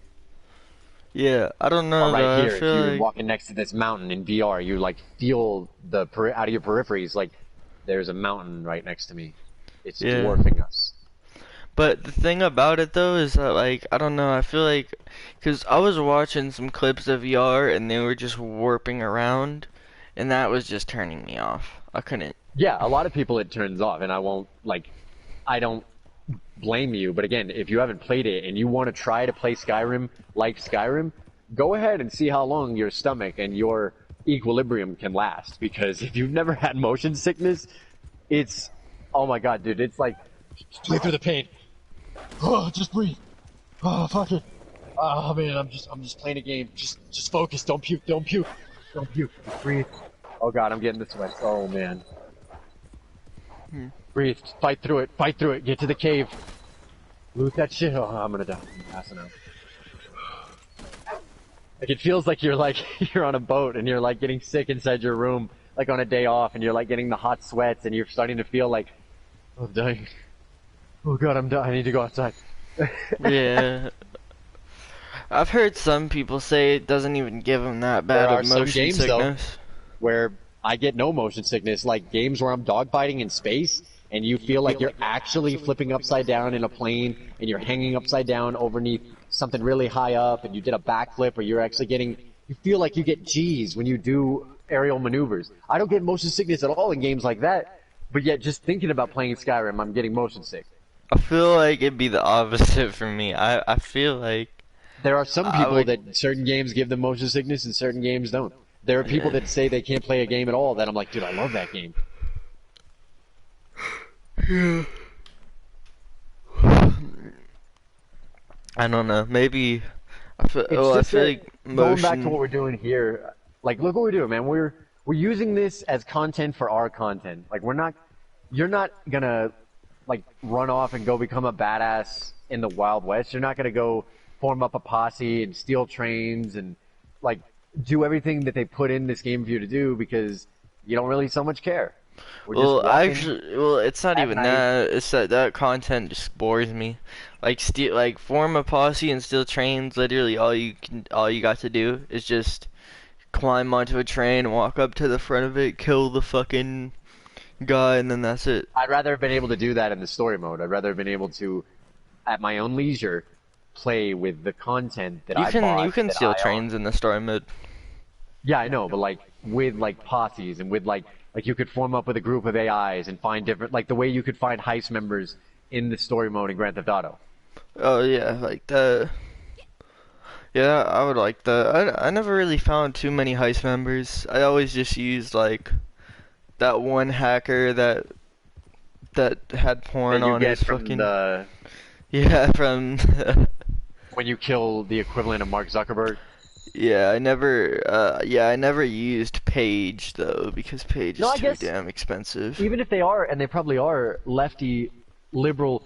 B: Yeah, I don't know.
A: Right here, if
B: feel
A: you're
B: like...
A: walking next to this mountain in VR, you like feel out of your peripheries, like there's a mountain right next to me. It's dwarfing us.
B: But the thing about it though is that, like, I don't know, I feel like, because I was watching some clips of VR and they were just warping around, and that was just turning me off. I couldn't.
A: Yeah, a lot of people it turns off, and I don't blame you, but again, if you haven't played it and you want to try to play Skyrim like Skyrim, go ahead and see how long your stomach and your equilibrium can last, because if you've never had motion sickness, it's, oh my god, dude, it's like, just play through the pain. Oh, just breathe. Oh, fuck it. Oh man, I'm just playing a game. Just focus. Don't puke. Don't puke. Don't puke. Just breathe. Oh god, I'm getting the sweats. Oh man. Breathe. Fight through it. Fight through it. Get to the cave. Loot that shit. Oh, I'm gonna die. I'm passing out. Like, it feels like you're on a boat and you're like getting sick inside your room, like on a day off, and you're like getting the hot sweats and you're starting to feel like, oh, I'm dying. Oh god, I'm dying. I need to go outside.
B: Yeah. I've heard some people say it doesn't even give them that bad of motion
A: games,
B: sickness.
A: Though, where I get no motion sickness, like games where I'm dogfighting in space, and you feel like you're actually flipping upside down in a plane, and you're hanging upside down underneath something really high up, and you did a backflip, or you're actually you feel like you get G's when you do aerial maneuvers. I don't get motion sickness at all in games like that, but yet just thinking about playing Skyrim, I'm getting motion sick.
B: I feel like it'd be the opposite for me. I feel like
A: there are some people that certain games give them motion sickness and certain games don't. There are people that say they can't play a game at all that I'm like, dude, I love that game.
B: Yeah. I don't know. Maybe I feel like motion...
A: Going back to what we're doing here, like, look what we're doing, man. We're using this as content for our content. Like, you're not gonna like run off and go become a badass in the Wild West. You're not gonna go form up a posse and steal trains and like do everything that they put in this game for you to do, because you don't really so much care.
B: It's not even that. It's that content just bores me. Like form a posse and steal trains. Literally, all you got to do is just climb onto a train, walk up to the front of it, kill the fucking guy, and then that's it.
A: I'd rather have been able to do that in the story mode. I'd rather have been able to at my own leisure, play with the content that
B: You
A: I
B: can
A: bought,
B: you can
A: that
B: steal
A: I own.
B: trains in the story mode.
A: Yeah, I know, but like with like posses and with like you could form up with a group of AIs and find different like the way you could find heist members in the story mode in Grand Theft Auto.
B: Oh yeah, like that. Yeah, I would like that. I never really found too many heist members. I always just used like that one hacker that had porn
A: That you
B: on
A: get
B: his
A: from
B: fucking
A: the
B: yeah from
A: when you kill the equivalent of Mark Zuckerberg.
B: I never used Page though because Page
A: No,
B: is
A: I
B: too
A: guess
B: damn expensive.
A: even if they are, and they probably are lefty, liberal,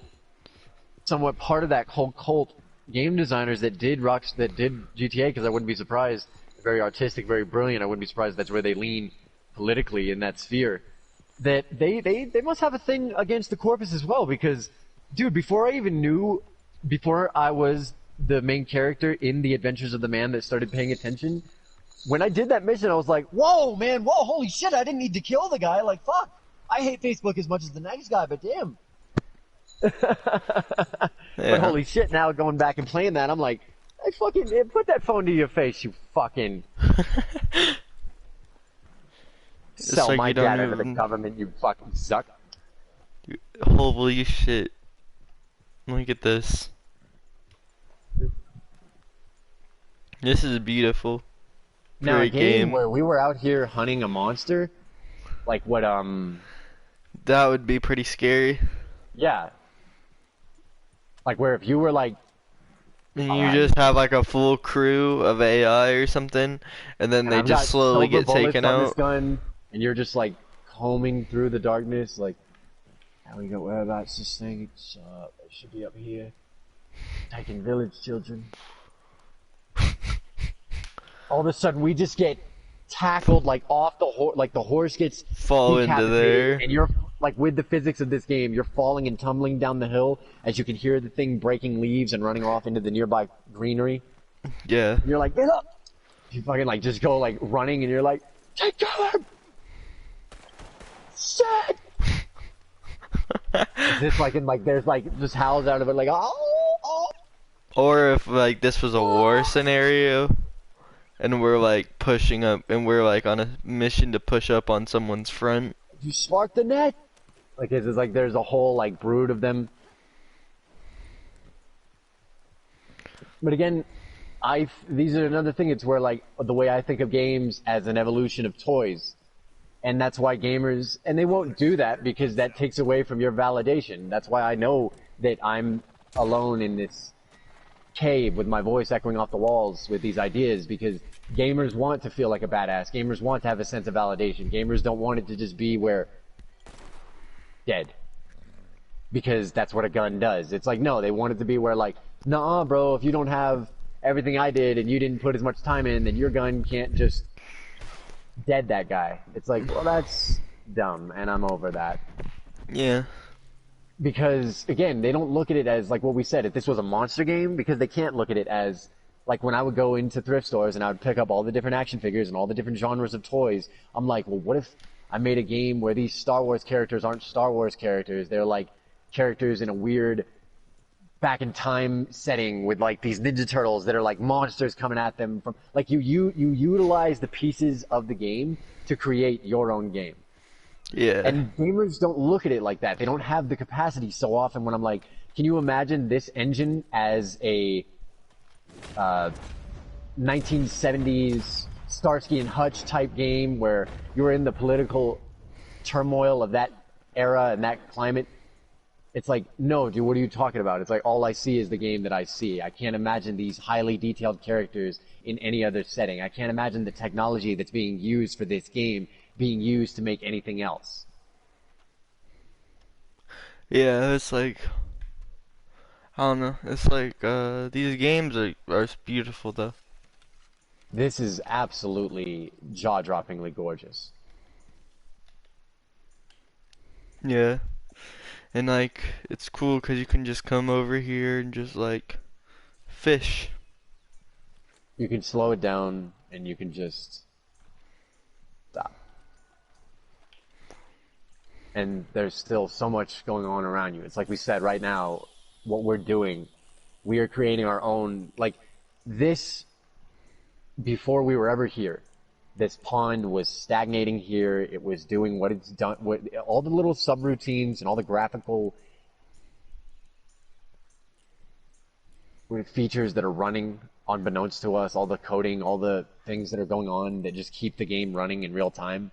A: somewhat part of that whole cult game designers that did GTA, because I wouldn't be surprised. Very artistic, very brilliant. I wouldn't be surprised that's where they lean politically in that sphere. That they must have a thing against the corpus as well, because, dude, before I was the main character in the Adventures of the Man that started paying attention, when I did that mission, I was like, whoa, man, whoa, holy shit, I didn't need to kill the guy. Like, fuck. I hate Facebook as much as the next guy, but damn. But
B: Yeah.
A: holy shit, now going back and playing that, I'm like, I fucking put that phone to your face, you fucking sell
B: like
A: my
B: you don't
A: data to the
B: even-
A: government, you fucking suck.
B: Holy shit. Look at this. This is beautiful.
A: Now a
B: Great
A: game
B: game.
A: where we were out here hunting a monster, like what
B: That would be pretty scary.
A: yeah, like where if you were like,
B: And you
A: alright,
B: just have like a full crew of AI or something, and then
A: and
B: they
A: I've
B: just
A: got
B: slowly
A: silver
B: get
A: bullets
B: taken
A: on this
B: out.
A: gun, and you're just like combing through the darkness, like, how we go, whereabouts this thing? It should be up here. Taking village children. All of a sudden, we just get tackled like off the horse, like the horse gets
B: Fall into
A: decapitated,
B: there.
A: and you're like with the physics of this game, you're falling and tumbling down the hill as you can hear the thing breaking leaves and running off into the nearby greenery.
B: Yeah.
A: And you're like, get up! You fucking like just go like running, and you're like, take cover! Shit! It's like in like there's like just howls out of it like oh.
B: Or if like this was a war scenario, and we're like pushing up, and we're like on a mission to push up on someone's front.
A: You sparked the net. Like it's like there's a whole like brood of them. But again, these are another thing. It's where like the way I think of games as an evolution of toys, and that's why gamers and they won't do that because that takes away from your validation. That's why I know that I'm alone in this cave with my voice echoing off the walls with these ideas because gamers want to feel like a badass. Gamers want to have a sense of validation. Gamers don't want it to just be where dead. Because that's what a gun does. It's like, no, they want it to be where like, nah, bro, if you don't have everything I did and you didn't put as much time in, then your gun can't just dead that guy. It's like, well, that's dumb, and I'm over that.
B: Yeah.
A: Because again, they don't look at it as like what we said. If this was a monster game, because they can't look at it as like when I would go into thrift stores and I would pick up all the different action figures and all the different genres of toys. I'm like, well, what if I made a game where these Star Wars characters aren't Star Wars characters? They're like characters in a weird back in time setting with like these Ninja Turtles that are like monsters coming at them from like you utilize the pieces of the game to create your own game.
B: Yeah.
A: And gamers don't look at it like that. They don't have the capacity so often when I'm like, can you imagine this engine as a 1970s Starsky and Hutch type game where you're in the political turmoil of that era and that climate? It's like, no, dude, what are you talking about? It's like, all I see is the game that I see. I can't imagine these highly detailed characters in any other setting. I can't imagine the technology that's being used for this game being used to make anything else.
B: Yeah, it's like I don't know. It's like these games are beautiful though.
A: This is absolutely jaw-droppingly gorgeous.
B: Yeah. And like it's cool 'cause you can just come over here and just like fish.
A: You can slow it down and you can just stop. And there's still so much going on around you. It's like we said right now, what we're doing. We are creating our own, like, this, before we were ever here. This pond was stagnating here. It was doing what it's done, all the little subroutines and all the graphical features that are running unbeknownst to us, all the coding, all the things that are going on that just keep the game running in real time.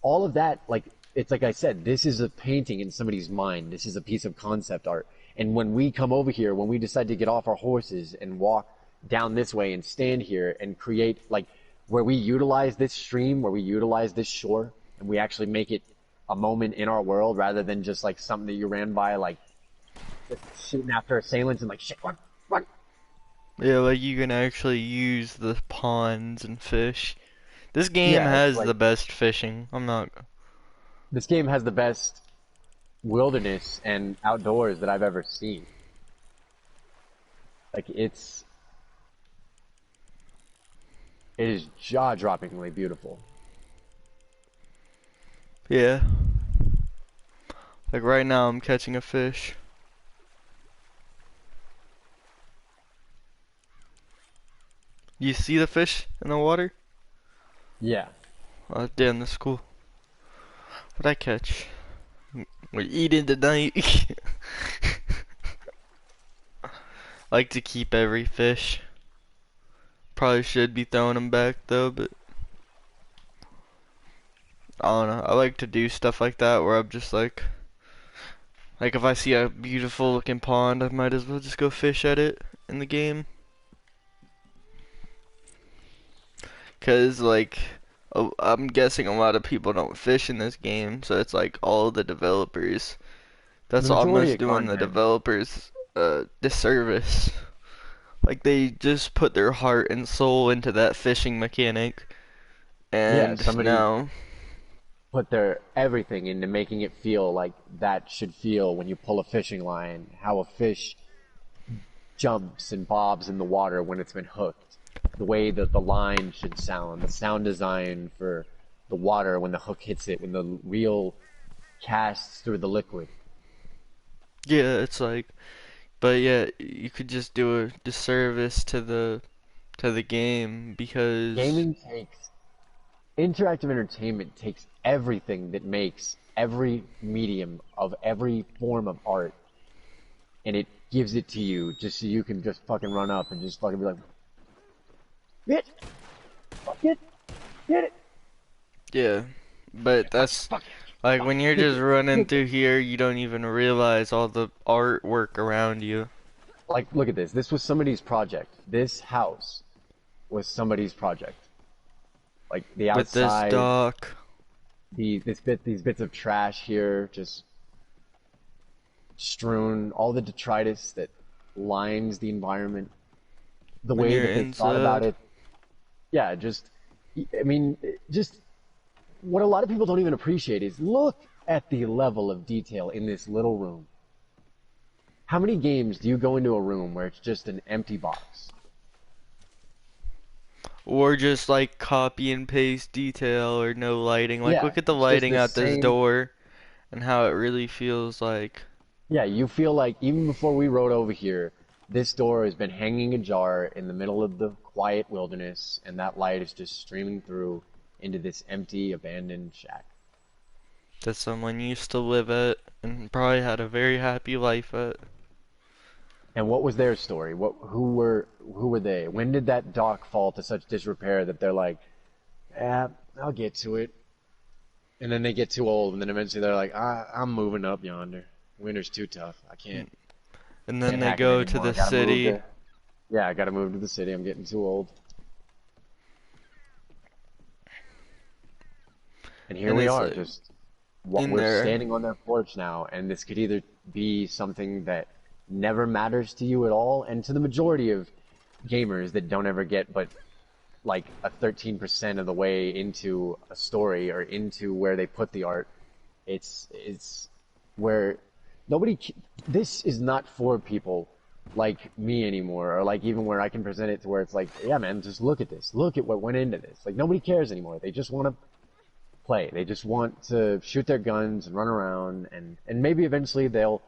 A: All of that, like, it's like I said, this is a painting in somebody's mind. This is a piece of concept art. And when we come over here, when we decide to get off our horses and walk down this way and stand here and create, like, where we utilize this stream, where we utilize this shore, and we actually make it a moment in our world rather than just like something that you ran by, like just shooting after assailants and like, shit, run, run.
B: Yeah, like you can actually use the ponds and fish. This game
A: Yeah, it's
B: has
A: like
B: the best fishing. I'm not.
A: this game has the best wilderness and outdoors that I've ever seen. Like it is jaw-droppingly beautiful.
B: Yeah. Like right now, I'm catching a fish. You see the fish in the water?
A: Yeah.
B: Oh, damn, that's cool. What'd I catch? We're eating tonight. Like to keep every fish. Probably should be throwing them back though, but I don't know. I like to do stuff like that where I'm just like if I see a beautiful looking pond, I might as well just go fish at it in the game. 'Cause like I'm guessing a lot of people don't fish in this game, so it's like all the developers.
A: The
B: That's
A: majority
B: almost
A: of
B: doing the
A: content.
B: developers disservice. Like they just put their heart and soul into that fishing mechanic,
A: Yeah,
B: and
A: somebody
B: now,
A: put their everything into making it feel like that should feel when you pull a fishing line, how a fish jumps and bobs in the water when it's been hooked, the way that the line should sound, the sound design for the water when the hook hits it, when the reel casts through the liquid.
B: yeah, it's like, but yeah, you could just do a disservice to the game because
A: Gaming takes, interactive entertainment takes everything that makes every medium of every form of art and it gives it to you just so you can just fucking run up and just fucking be like, bitch, fuck it, get it,
B: yeah, but that's
A: fuck
B: like
A: it,
B: when you're
A: kick
B: just
A: it,
B: running
A: kick it.
B: through here, you don't even realize all the artwork around you.
A: Like, look at this. This was somebody's project. This house was somebody's project. Like the
B: With this
A: outside,
B: dock,
A: these bits of trash here, just strewn, all the detritus that lines the environment, the
B: when
A: way
B: you're
A: that they thought about
B: inside,
A: it. Yeah, just, I mean, just what a lot of people don't even appreciate is look at the level of detail in this little room. How many games do you go into a room where it's just an empty box?
B: or just like copy and paste detail or no lighting. Like
A: Yeah,
B: look at the
A: it's just
B: lighting
A: the
B: out this
A: same.
B: door and how it really feels like.
A: Yeah, you feel like even before we rode over here, this door has been hanging ajar in the middle of the quiet wilderness, and that light is just streaming through into this empty, abandoned shack.
B: That someone used to live at and probably had a very happy life at.
A: And what was their story? Who were they? When did that dock fall to such disrepair that they're like, "Yeah, I'll get to it," and then they get too old, and then eventually they're like, I'm moving up yonder. Winter's too tough. I can't
B: And then
A: can't
B: they
A: hack it
B: go to
A: anymore. I
B: the
A: gotta move
B: city.
A: to Yeah, I gotta move to the city. I'm getting too old. And here
B: And
A: we
B: it's
A: are,
B: like
A: just what
B: in
A: we're
B: there.
A: standing on their porch now, and this could either be something that never matters to you at all, and to the majority of gamers that don't ever get but like a 13% of the way into a story or into where they put the art. It's where nobody. This is not for people like me anymore, or like even where I can present it to where it's like, yeah, man, just look at this. Look at what went into this. Like nobody cares anymore. They just want to play. They just want to shoot their guns and run around, and maybe eventually they'll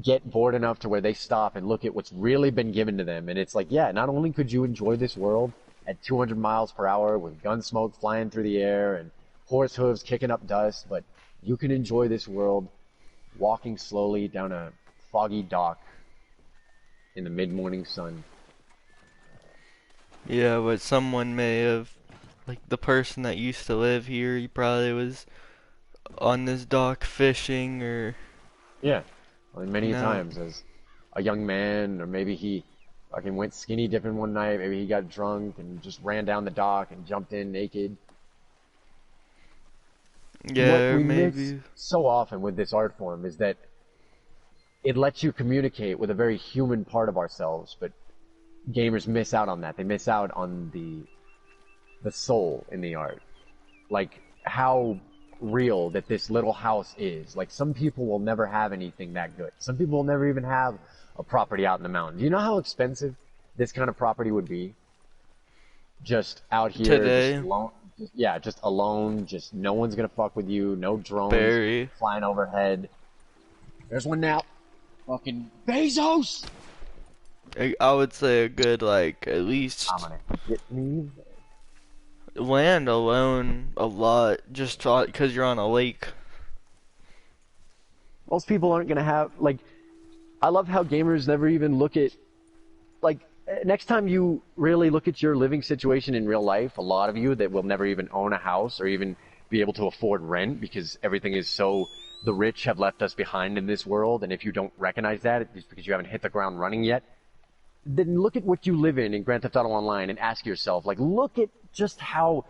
A: get bored enough to where they stop and look at what's really been given to them. And it's like, yeah, not only could you enjoy this world at 200 miles per hour with gun smoke flying through the air and horse hooves kicking up dust, but you can enjoy this world walking slowly down a foggy dock in the mid-morning sun.
B: Yeah, but someone may have, like the person that used to live here, he probably was on this dock fishing or,
A: Yeah, well, many
B: no.
A: times as a young man, or maybe he fucking went skinny dipping one night, maybe he got drunk and just ran down the dock and jumped in naked. What
B: Yeah, or
A: we miss
B: maybe,
A: so often with this art form is that it lets you communicate with a very human part of ourselves, but gamers miss out on that. They miss out on the soul in the art. Like how real that this little house is. Like some people will never have anything that good. Some people will never even have a property out in the mountains. Do you know how expensive this kind of property would be? Just out here, just
B: today,
A: alone. Yeah, just alone. Just no one's gonna fuck with you. No drones
B: Barry.
A: flying overhead. There's one now. Fucking Bezos.
B: I would say a good, like, at least
A: I'm gonna get me.
B: land alone a lot, just because you're on a lake.
A: Most people aren't gonna have like. I love how gamers never even look at like next time you really look at your living situation in real life. A lot of you that will never even own a house or even be able to afford rent because everything is so. The rich have left us behind in this world, and if you don't recognize that, it's because you haven't hit the ground running yet. Then look at what you live in Grand Theft Auto Online and ask yourself, like, look at just how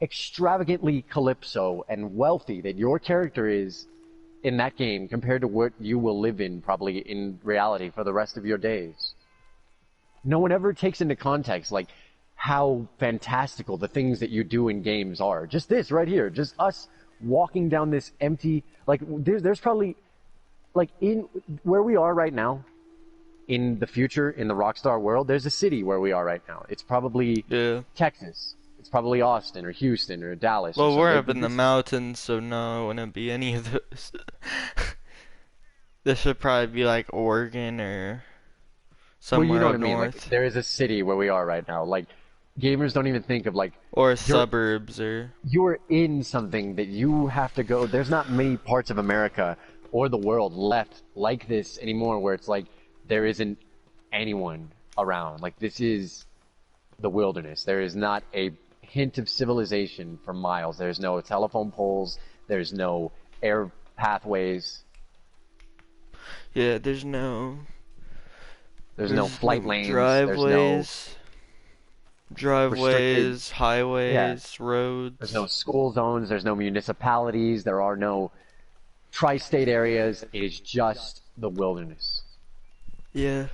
A: extravagantly calypso and wealthy that your character is in that game compared to what you will live in probably in reality for the rest of your days. No one ever takes into context, like, how fantastical the things that you do in games are. Just this right here, just us walking down this empty, like, there's probably, like, in where we are right now, in the future, in the Rockstar world, there's a city where we are right now. It's probably
B: Yeah.
A: Texas. It's probably Austin or Houston or Dallas or
B: Well, we're
A: something.
B: up in the mountains, so no, it wouldn't be any of those. This would probably be like Oregon or
A: Well, you
B: somewhere
A: know what
B: up
A: I mean. Like,
B: north.
A: there is a city where we are right now. Like, gamers don't even think of, like,
B: Or
A: you're
B: suburbs or...
A: you're in something that you have to go. There's not many parts of America or the world left like this anymore where it's like there isn't anyone around. Like, this is the wilderness. There is not a hint of civilization for miles. There's no telephone poles. There's no air pathways.
B: Yeah,
A: There's no
B: there's
A: flight
B: no
A: lanes. There's no restricted, yeah.
B: highways,
A: There's no
B: roads.
A: school zones. There's no municipalities. There are no tri-state areas. It is just the wilderness.
B: Yeah.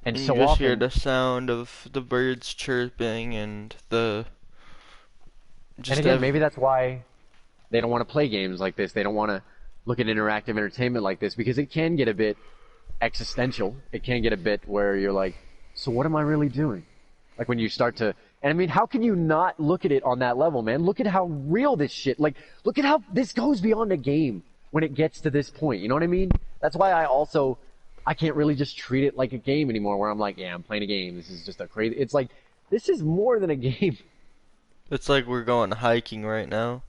A: And
B: And you
A: so
B: just hear
A: often,
B: the sound of the birds chirping and the
A: and
B: just
A: again,
B: ev
A: maybe that's why they don't want to play games like this. They don't want to look at interactive entertainment like this because it can get a bit existential. It can get a bit where you're like, so what am I really doing? Like when you start to, and I mean, how can you not look at it on that level, man? Look at how real this shit, like, look at how this goes beyond a game when it gets to this point. You know what I mean? That's why I can't really just treat it like a game anymore where I'm like, yeah, I'm playing a game. This is just a crazy, it's like, this is more than a game.
B: it's like we're going hiking right now.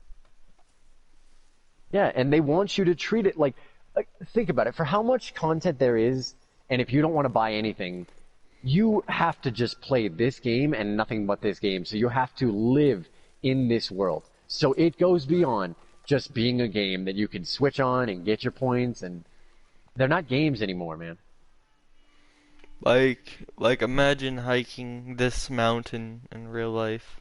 A: Yeah, and they want you to treat it like think about it. For how much content there is, and if you don't want to buy anything, you have to just play this game and nothing but this game. So you have to live in this world. So it goes beyond just being a game that you can switch on and get your points, and they're not games anymore, man.
B: Like imagine hiking this mountain in real life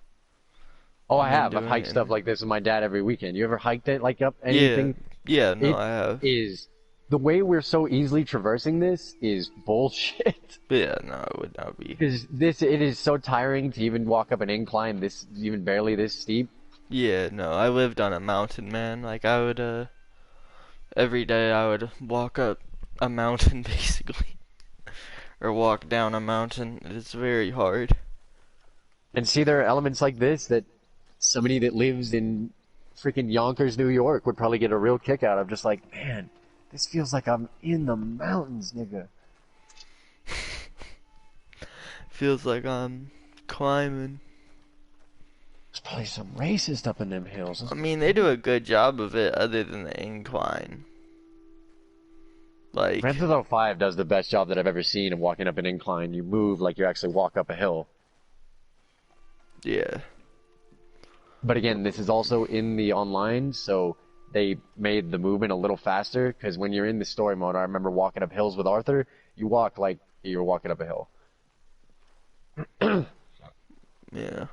A: Oh, I
B: and then
A: have. I've
B: doing
A: hiked
B: it
A: stuff
B: in...
A: like this with my dad every weekend. You ever hiked it like up
B: Yeah.
A: anything?
B: Yeah, no,
A: It
B: I have.
A: is the way we're so easily traversing this is bullshit.
B: But yeah, no, it would not be.
A: Because it is so tiring to even walk up an incline this, even barely this steep.
B: Yeah, no, I lived on a mountain, man. Like I would every day I would walk up a mountain basically or walk down a mountain. It's very hard.
A: And see, there are elements like this that somebody that lives in freaking Yonkers, New York would probably get a real kick out of just like, man, this feels like I'm in the mountains, nigga.
B: Feels like I'm climbing.
A: There's probably some racist up in them hills.
B: I mean, they do a good job of it other than the incline. Like,
A: Grand Theft Auto 5 does the best job that I've ever seen of walking up an incline. You move like you actually walk up a hill.
B: yeah.
A: But again, this is also in the online, so they made the movement a little faster, because when you're in the story mode, I remember walking up hills with Arthur, you walk like you're walking up a hill.
B: Yeah.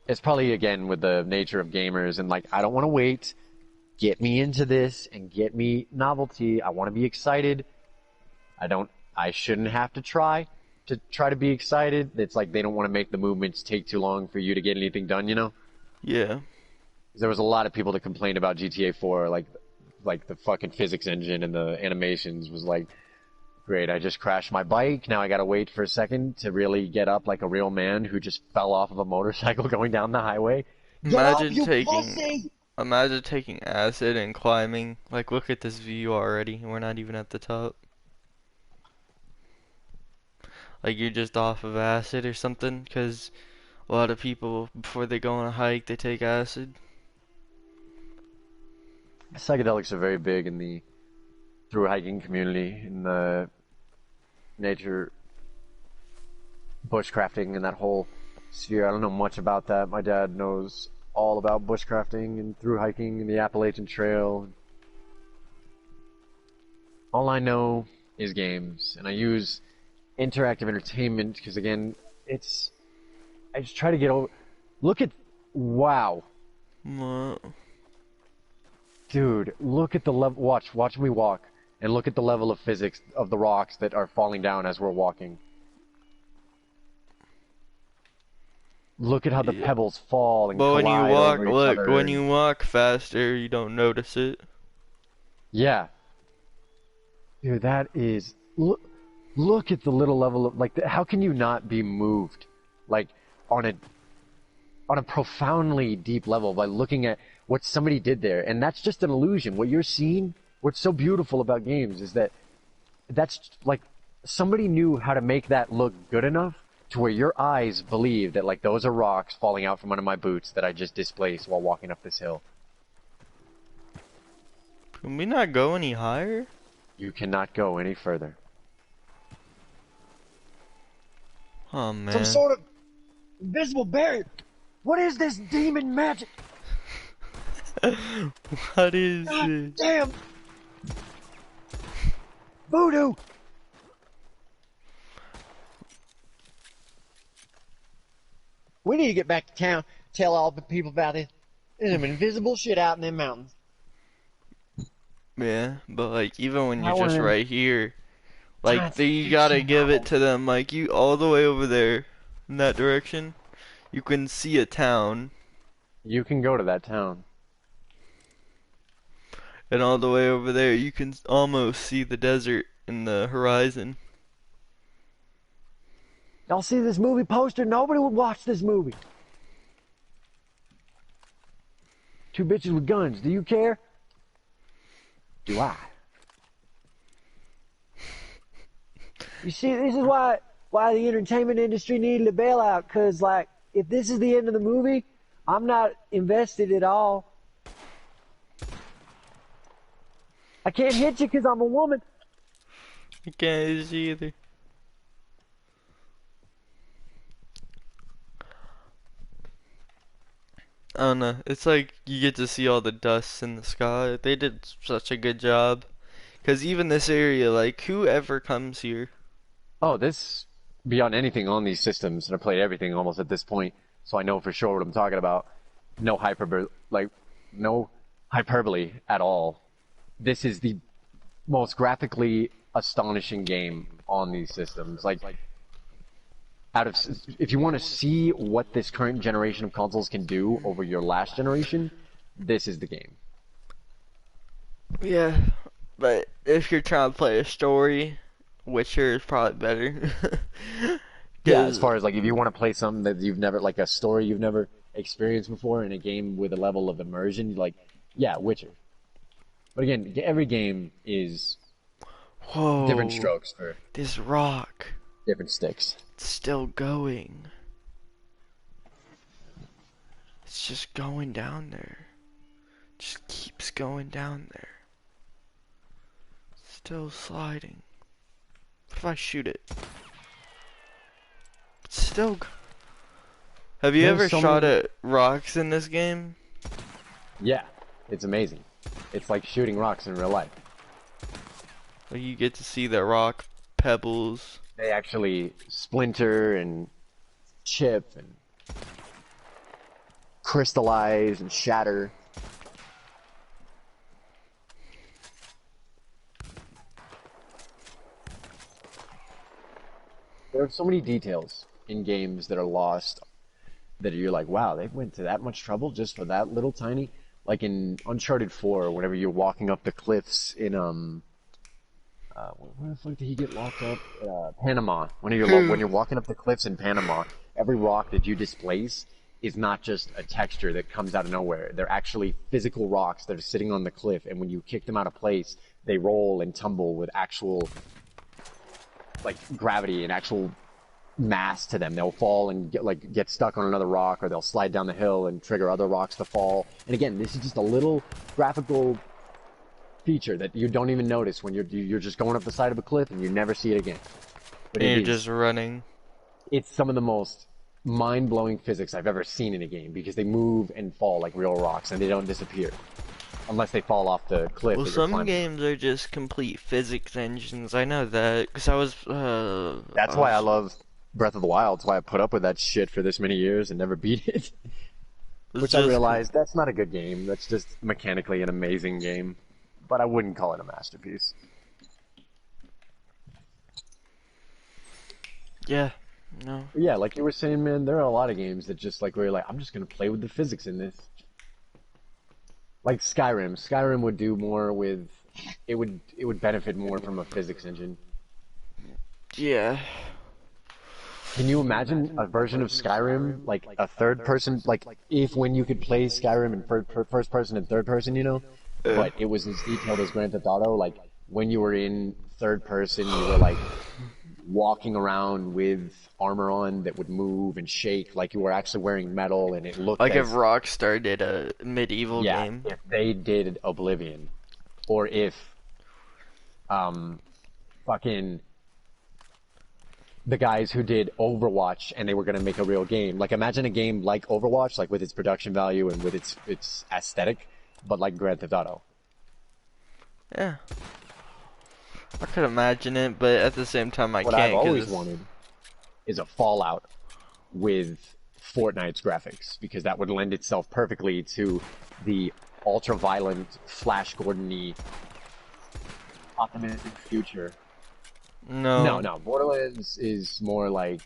A: It's probably, again, with the nature of gamers, and like, I don't want to wait. Get me into this, and get me novelty. I want to be excited. I shouldn't have to try to be excited. It's like they don't want to make the movements take too long for you to get anything done, you know?
B: Yeah.
A: There was a lot of people that complained about GTA 4, like the fucking physics engine and the animations was like, great, I just crashed my bike, now I gotta wait for a second to really get up like a real man who just fell off of a motorcycle going down the highway.
B: Imagine taking acid and climbing. Like, look at this view already. We're not even at the top. Like, you're just off of acid or something, because a lot of people, before they go on a hike, they take acid.
A: Psychedelics are very big in the through hiking community, in the nature, bushcrafting, and that whole sphere. I don't know much about that. My dad knows all about bushcrafting and through hiking and the Appalachian Trail. All I know is games, and I use interactive entertainment because, again, I just try to get over. Look at, wow.
B: What?
A: Dude, look at the level. Watch me walk, and look at the level of physics of the rocks that are falling down as we're walking. Look at how the pebbles fall and
B: But
A: collide over each other.
B: when you walk faster, you don't notice it.
A: Yeah. Dude, that is... Look at the little level of... Like, how can you not be moved? Like, on a profoundly deep level by looking at what somebody did there. And that's just an illusion. What you're seeing, what's so beautiful about games is that that's like somebody knew how to make that look good enough to where your eyes believe that like those are rocks falling out from under my boots that I just displaced while walking up this hill.
B: Can we not go any higher?
A: You cannot go any further.
B: Oh man.
A: Some sort of invisible barrier. What is this demon magic?
B: What is
A: God
B: it?
A: damn! Voodoo! We need to get back to town, tell all the people about this. There's some invisible shit out in them mountains.
B: Yeah, but like even when
A: I
B: you're just
A: wanna-
B: right here, like
A: That's
B: you gotta
A: fictional.
B: give it to them. Like you all the way over there in that direction, you can see a town,
A: You can go to that town.
B: and all the way over there you can almost see the desert in the horizon.
A: Y'all see this movie poster? Nobody would watch this movie. Two bitches with guns. Do you care? Do I? You see, this is why the entertainment industry needed a bailout. Cause like, if this is the end of the movie, I'm not invested at all. I can't hit you because I'm a woman.
B: You can't see either. I don't know. It's like you get to see all the dust in the sky. They did such a good job. Cause even this area, like whoever comes here.
A: Oh, this beyond anything on these systems, and I played everything almost at this point, so I know for sure what I'm talking about. No hyperbole at all. This is the most graphically astonishing game on these systems. Like if you want to see what this current generation of consoles can do over your last generation, this is the game.
B: Yeah, but if you're trying to play a story, Witcher is probably better.
A: Yeah, as far as like if you want to play something that you've never, like a story you've never experienced before in a game with a level of immersion, like, yeah, Witcher. But again, every game is different
B: Whoa,
A: strokes for
B: this rock,
A: different sticks.
B: it's still going. It's just going down there. Just keeps going down there. Still sliding. What if I shoot it? It's still. Have you ever shot at rocks in this game?
A: Yeah, it's amazing. It's like shooting rocks in real life.
B: Like you get to see the rock pebbles.
A: They actually splinter and chip and crystallize and shatter. There are so many details in games that are lost that you're like, wow, they went to that much trouble just for that little tiny. Like in Uncharted 4, whenever you're walking up the cliffs in where the fuck did he get locked up? Panama. When you're walking up the cliffs in Panama, every rock that you displace is not just a texture that comes out of nowhere. They're actually physical rocks that are sitting on the cliff, and when you kick them out of place, they roll and tumble with actual like gravity and actual mass to them. They'll fall and get stuck on another rock, or they'll slide down the hill and trigger other rocks to fall. And again, this is just a little graphical feature that you don't even notice when you're just going up the side of a cliff and you never see it again. But
B: And you're just running.
A: It's some of the most mind-blowing physics I've ever seen in a game, because they move and fall like real rocks and they don't disappear unless they fall off the cliff.
B: Well, some games are just complete physics engines. I know that because I was.
A: That's why I love Breath of the Wild. That's why I put up with that shit for this many years and never beat it. Which I realized that's not a good game. That's just mechanically an amazing game, but I wouldn't call it a masterpiece.
B: Yeah. No.
A: Yeah, like you were saying, man, there are a lot of games that just like where you're like, I'm just gonna play with the physics in this. Like Skyrim. Skyrim would do more with it would benefit more from a physics engine.
B: Yeah.
A: Can you imagine a version of Skyrim, like a third person, like if when you could play Skyrim in first person and third person, you know, but it was as detailed as Grand Theft Auto, like when you were in third person, you were like walking around with armor on that would move and shake, like you were actually wearing metal, and it looked
B: like if Rockstar did a medieval game.
A: If they did Oblivion, or if fucking the guys who did Overwatch and they were gonna make a real game. Like imagine a game like Overwatch, like with its production value and with its aesthetic, but like Grand Theft Auto.
B: Yeah. I could imagine it, but at the same time I can't.
A: What I've always wanted is a Fallout with Fortnite's graphics, because that would lend itself perfectly to the ultra-violent, Flash Gordon-y, optimistic future. No. Borderlands is more like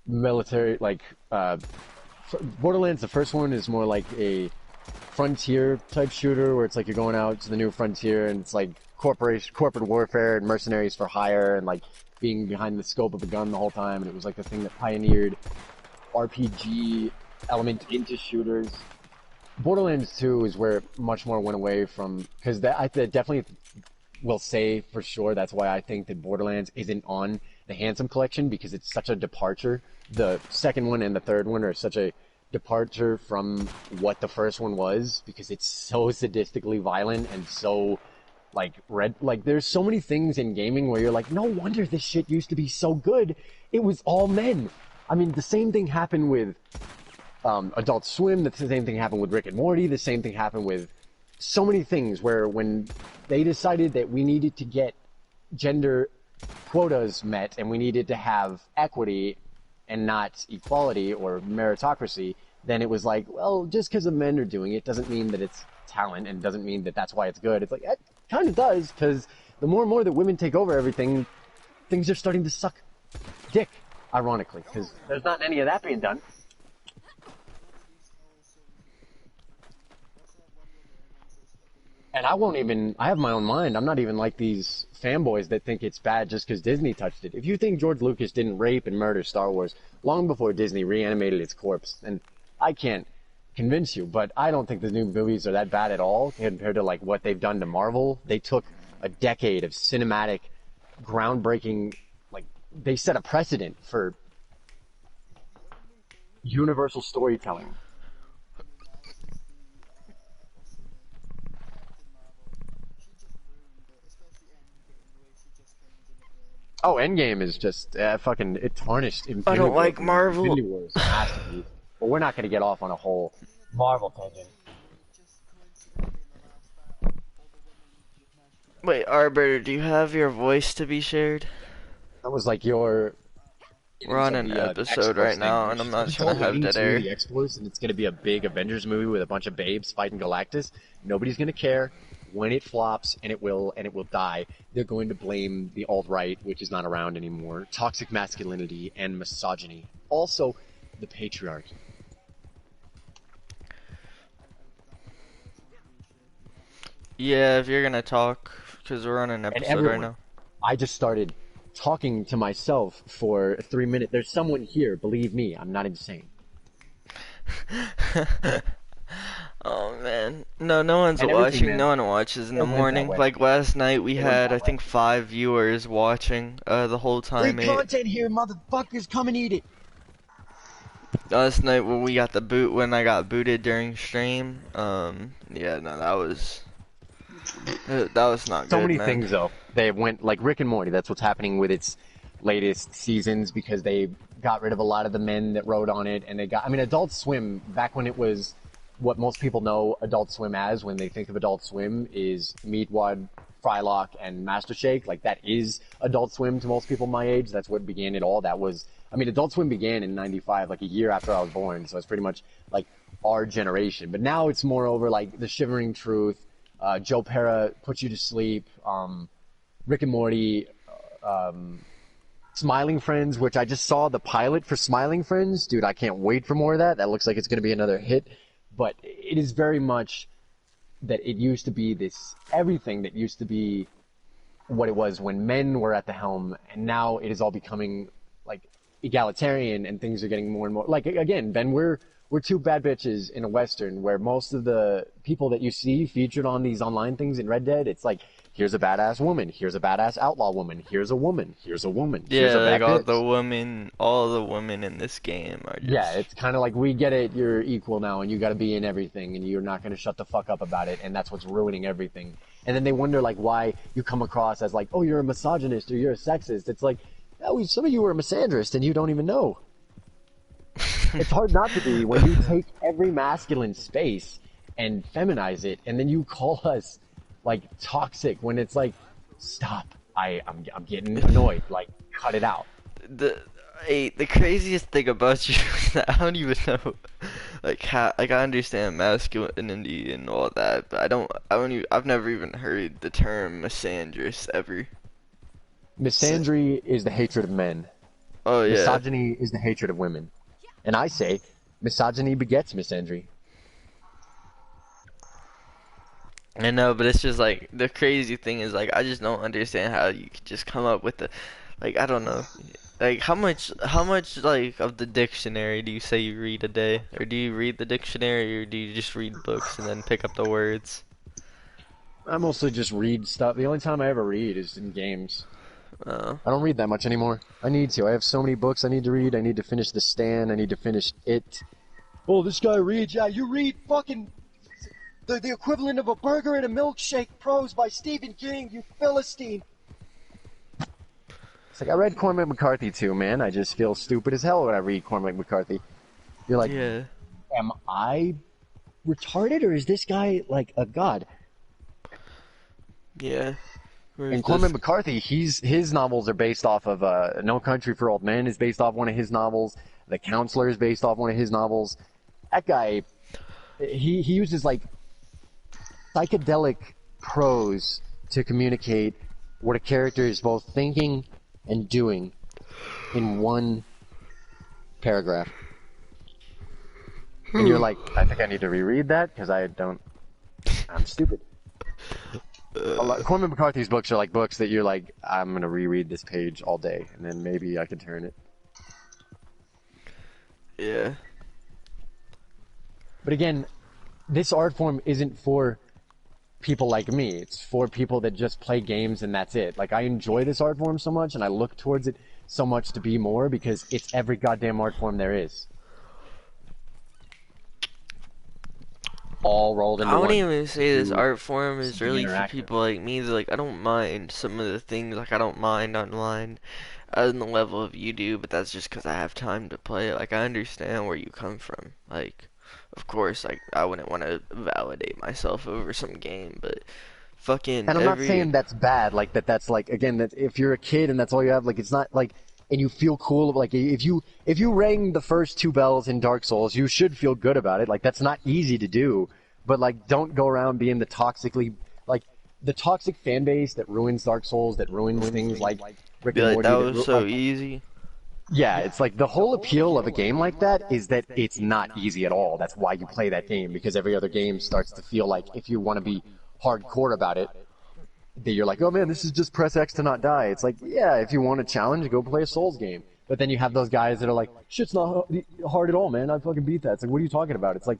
A: military, like, Borderlands, the first one, is more like a frontier type shooter where it's like you're going out to the new frontier and it's like corporate warfare and mercenaries for hire and like being behind the scope of a gun the whole time, and it was like the thing that pioneered RPG element into shooters. Borderlands 2 is where it much more went away from, because I definitely will say for sure that's why I think that Borderlands isn't on the Handsome Collection, because it's such a departure. The second one and the third one are such a departure from what the first one was, because it's so sadistically violent and so like there's so many things in gaming where you're like, no wonder this shit used to be so good. It was all men. I mean, the same thing happened with Adult Swim. The same thing happened with Rick and Morty. The same thing happened with so many things where when they decided that we needed to get gender quotas met and we needed to have equity and not equality or meritocracy, then it was like, well, just because the men are doing it doesn't mean that it's talent, and doesn't mean that that's why it's good. It's like, it kind of does, because the more and more that women take over everything, things are starting to suck dick, ironically, because there's not any of that being done. And I have my own mind. I'm not even like these fanboys that think it's bad just because Disney touched it. If you think George Lucas didn't rape and murder Star Wars long before Disney reanimated its corpse, and I can't convince you, but I don't think the new movies are that bad at all compared to like what they've done to Marvel. They took a decade of cinematic, groundbreaking, like they set a precedent for universal storytelling. Oh, Endgame is just fucking it tarnished
B: I
A: Infinity
B: don't
A: War.
B: like
A: Dude.
B: Marvel.
A: Infinity War is a masterpiece, but we're not going to get off on a whole Marvel tangent.
B: Wait, Arbiter, do you have your voice to be shared?
A: That was like your
B: We're
A: innings
B: on
A: of
B: an
A: the
B: episode
A: X-Force
B: right
A: thing,
B: now,
A: which
B: and I'm
A: is
B: not
A: it's
B: trying
A: all
B: to have
A: leading
B: dead
A: to
B: air.
A: the X-Force, and it's going to be a big Avengers movie with a bunch of babes fighting Galactus. Nobody's going to care when it flops, and it will die. They're going to blame the alt-right, which is not around anymore, toxic masculinity, and misogyny. Also, the patriarchy.
B: Yeah, if you're gonna talk, because we're on an
A: And
B: episode right
A: everyone.
B: now.
A: I just started talking to myself for 3 minutes. There's someone here, believe me, I'm not insane.
B: Oh man, no one's
A: And everything,
B: watching.
A: man,
B: No one watches in the
A: it went that
B: morning.
A: way.
B: Like last night, we
A: It went
B: had I
A: that way.
B: think 5 viewers watching the whole
A: Free
B: time.
A: content here, motherfuckers, come and eat it.
B: Last night when we got the boot when I got booted during stream. Yeah, no, that was not
A: So
B: good,
A: many
B: man.
A: things, though. They went, like Rick and Morty, that's what's happening with its latest seasons because they got rid of a lot of the men that wrote on it, and I mean, Adult Swim, back when it was what most people know Adult Swim as when they think of Adult Swim is Meatwad, Frylock, and Master Shake. Like, that is Adult Swim to most people my age. That's what began it all. That was, I mean, Adult Swim began in 95, like a year after I was born, so it's pretty much like our generation. But now it's more over like The Shivering Truth, Joe Pera Puts You to Sleep, Rick and Morty, Smiling Friends, which I just saw the pilot for Smiling Friends. Dude, I can't wait for more of that. That looks like it's going to be another hit. But it is very much that it used to be this, everything that used to be what it was when men were at the helm, and now it is all becoming like egalitarian, and things are getting more and more like, again, Ben, we're two bad bitches in a Western where most of the people that you see featured on these online things in Red Dead, it's like, here's a badass woman, here's a badass outlaw woman, here's a woman, here's a woman, here's
B: Yeah,
A: a bad
B: like
A: bitch.
B: all the women in this game are
A: Yeah,
B: just.
A: it's kind of like, we get it, you're equal now, and you got to be in everything, and you're not going to shut the fuck up about it, and that's what's ruining everything. And then they wonder, like, why you come across as like, oh, you're a misogynist or you're a sexist. It's like, oh, some of you are a misandrist and you don't even know. It's hard not to be when you take every masculine space and feminize it, and then you call us like toxic when it's like, stop. I'm getting annoyed. Like, cut it out.
B: the the craziest thing about you is that I don't even know like how like I understand masculinity and all that, but I've never even heard the term misandrist ever.
A: Misandry is the hatred of men.
B: Oh yeah.
A: Misogyny is the hatred of women. And I say, misogyny begets misandry.
B: I know, but it's just like the crazy thing is like I just don't understand how you could just come up with the like I don't know. Like how much like of the dictionary do you say you read a day? Or do you read the dictionary or do you just read books and then pick up the words?
A: I mostly just read stuff. The only time I ever read is in games.
B: Oh.
A: I don't read that much anymore. I need to. I have so many books I need to read. I need to finish The Stand. I need to finish It. Oh, this guy reads. Yeah, you read fucking the equivalent of a burger and a milkshake prose by Stephen King, you Philistine. It's like, I read Cormac McCarthy too, man. I just feel stupid as hell when I read Cormac McCarthy. You're like,
B: Yeah.
A: am I retarded or is this guy like a god?
B: Yeah. Where's
A: And Cormac
B: this?
A: McCarthy, his novels are based off of No Country for Old Men is based off one of his novels. The Counselor is based off one of his novels. That guy, he uses like psychedelic prose to communicate what a character is both thinking and doing in one paragraph. And you're like, I think I need to reread that because I'm stupid. Cormac McCarthy's books are like books that you're like, I'm going to reread this page all day, and then maybe I can turn it.
B: Yeah.
A: But again, this art form isn't for people like me. It's for people that just play games and that's it. Like, I enjoy this art form so much and I look towards it so much to be more because it's every goddamn art form there is. All rolled into
C: I wouldn't
A: one.
C: even say this
A: Do
C: art form is
A: something
C: really for
A: interactive.
C: people like me. Like, I don't mind some of the things. Like, I don't mind online on the level of you do, but that's just because I have time to play it. Like, I understand where you come from. Like, of course, like, I wouldn't want to validate myself over some game, but fucking
A: And I'm not
C: every
A: saying that's bad, like that's like again that if you're a kid and that's all you have, like it's not like and you feel cool like if you rang the first two bells in Dark Souls, you should feel good about it. Like that's not easy to do, but like don't go around being like the toxic fan base that ruins Dark Souls, that ruins things like Rick
C: be
A: and
C: like, that
A: Morty,
C: was so
A: like
C: easy.
A: yeah, it's like the whole appeal of a game like that is that it's not easy at all. That's why you play that game because every other game starts to feel like if you want to be hardcore about it that you're like, oh man, this is just press X to not die. It's like, yeah, if you want a challenge, go play a Souls game. But then you have those guys that are like, shit's not hard at all, man. I fucking beat that. It's like, what are you talking about? It's like,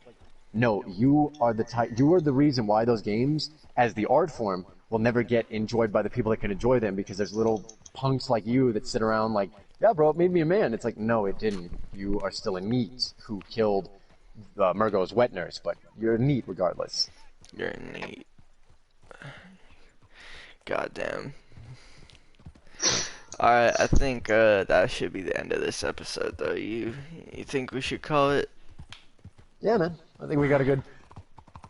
A: no, you are the reason why those games, as the art form, will never get enjoyed by the people that can enjoy them because there's little punks like you that sit around like, yeah, bro, it made me a man. It's like, no, it didn't. You are still a NEET who killed Murgo's wet nurse, but you're a NEET regardless.
C: You're neat. Goddamn. Alright, I think that should be the end of this episode, though. You think we should call it?
A: Yeah, man. I think we got a good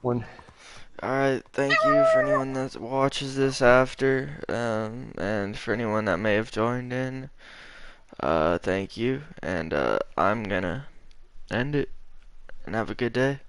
A: one.
C: Alright, thank you for anyone that watches this after, and for anyone that may have joined in, thank you, and I'm gonna end it, and have a good day.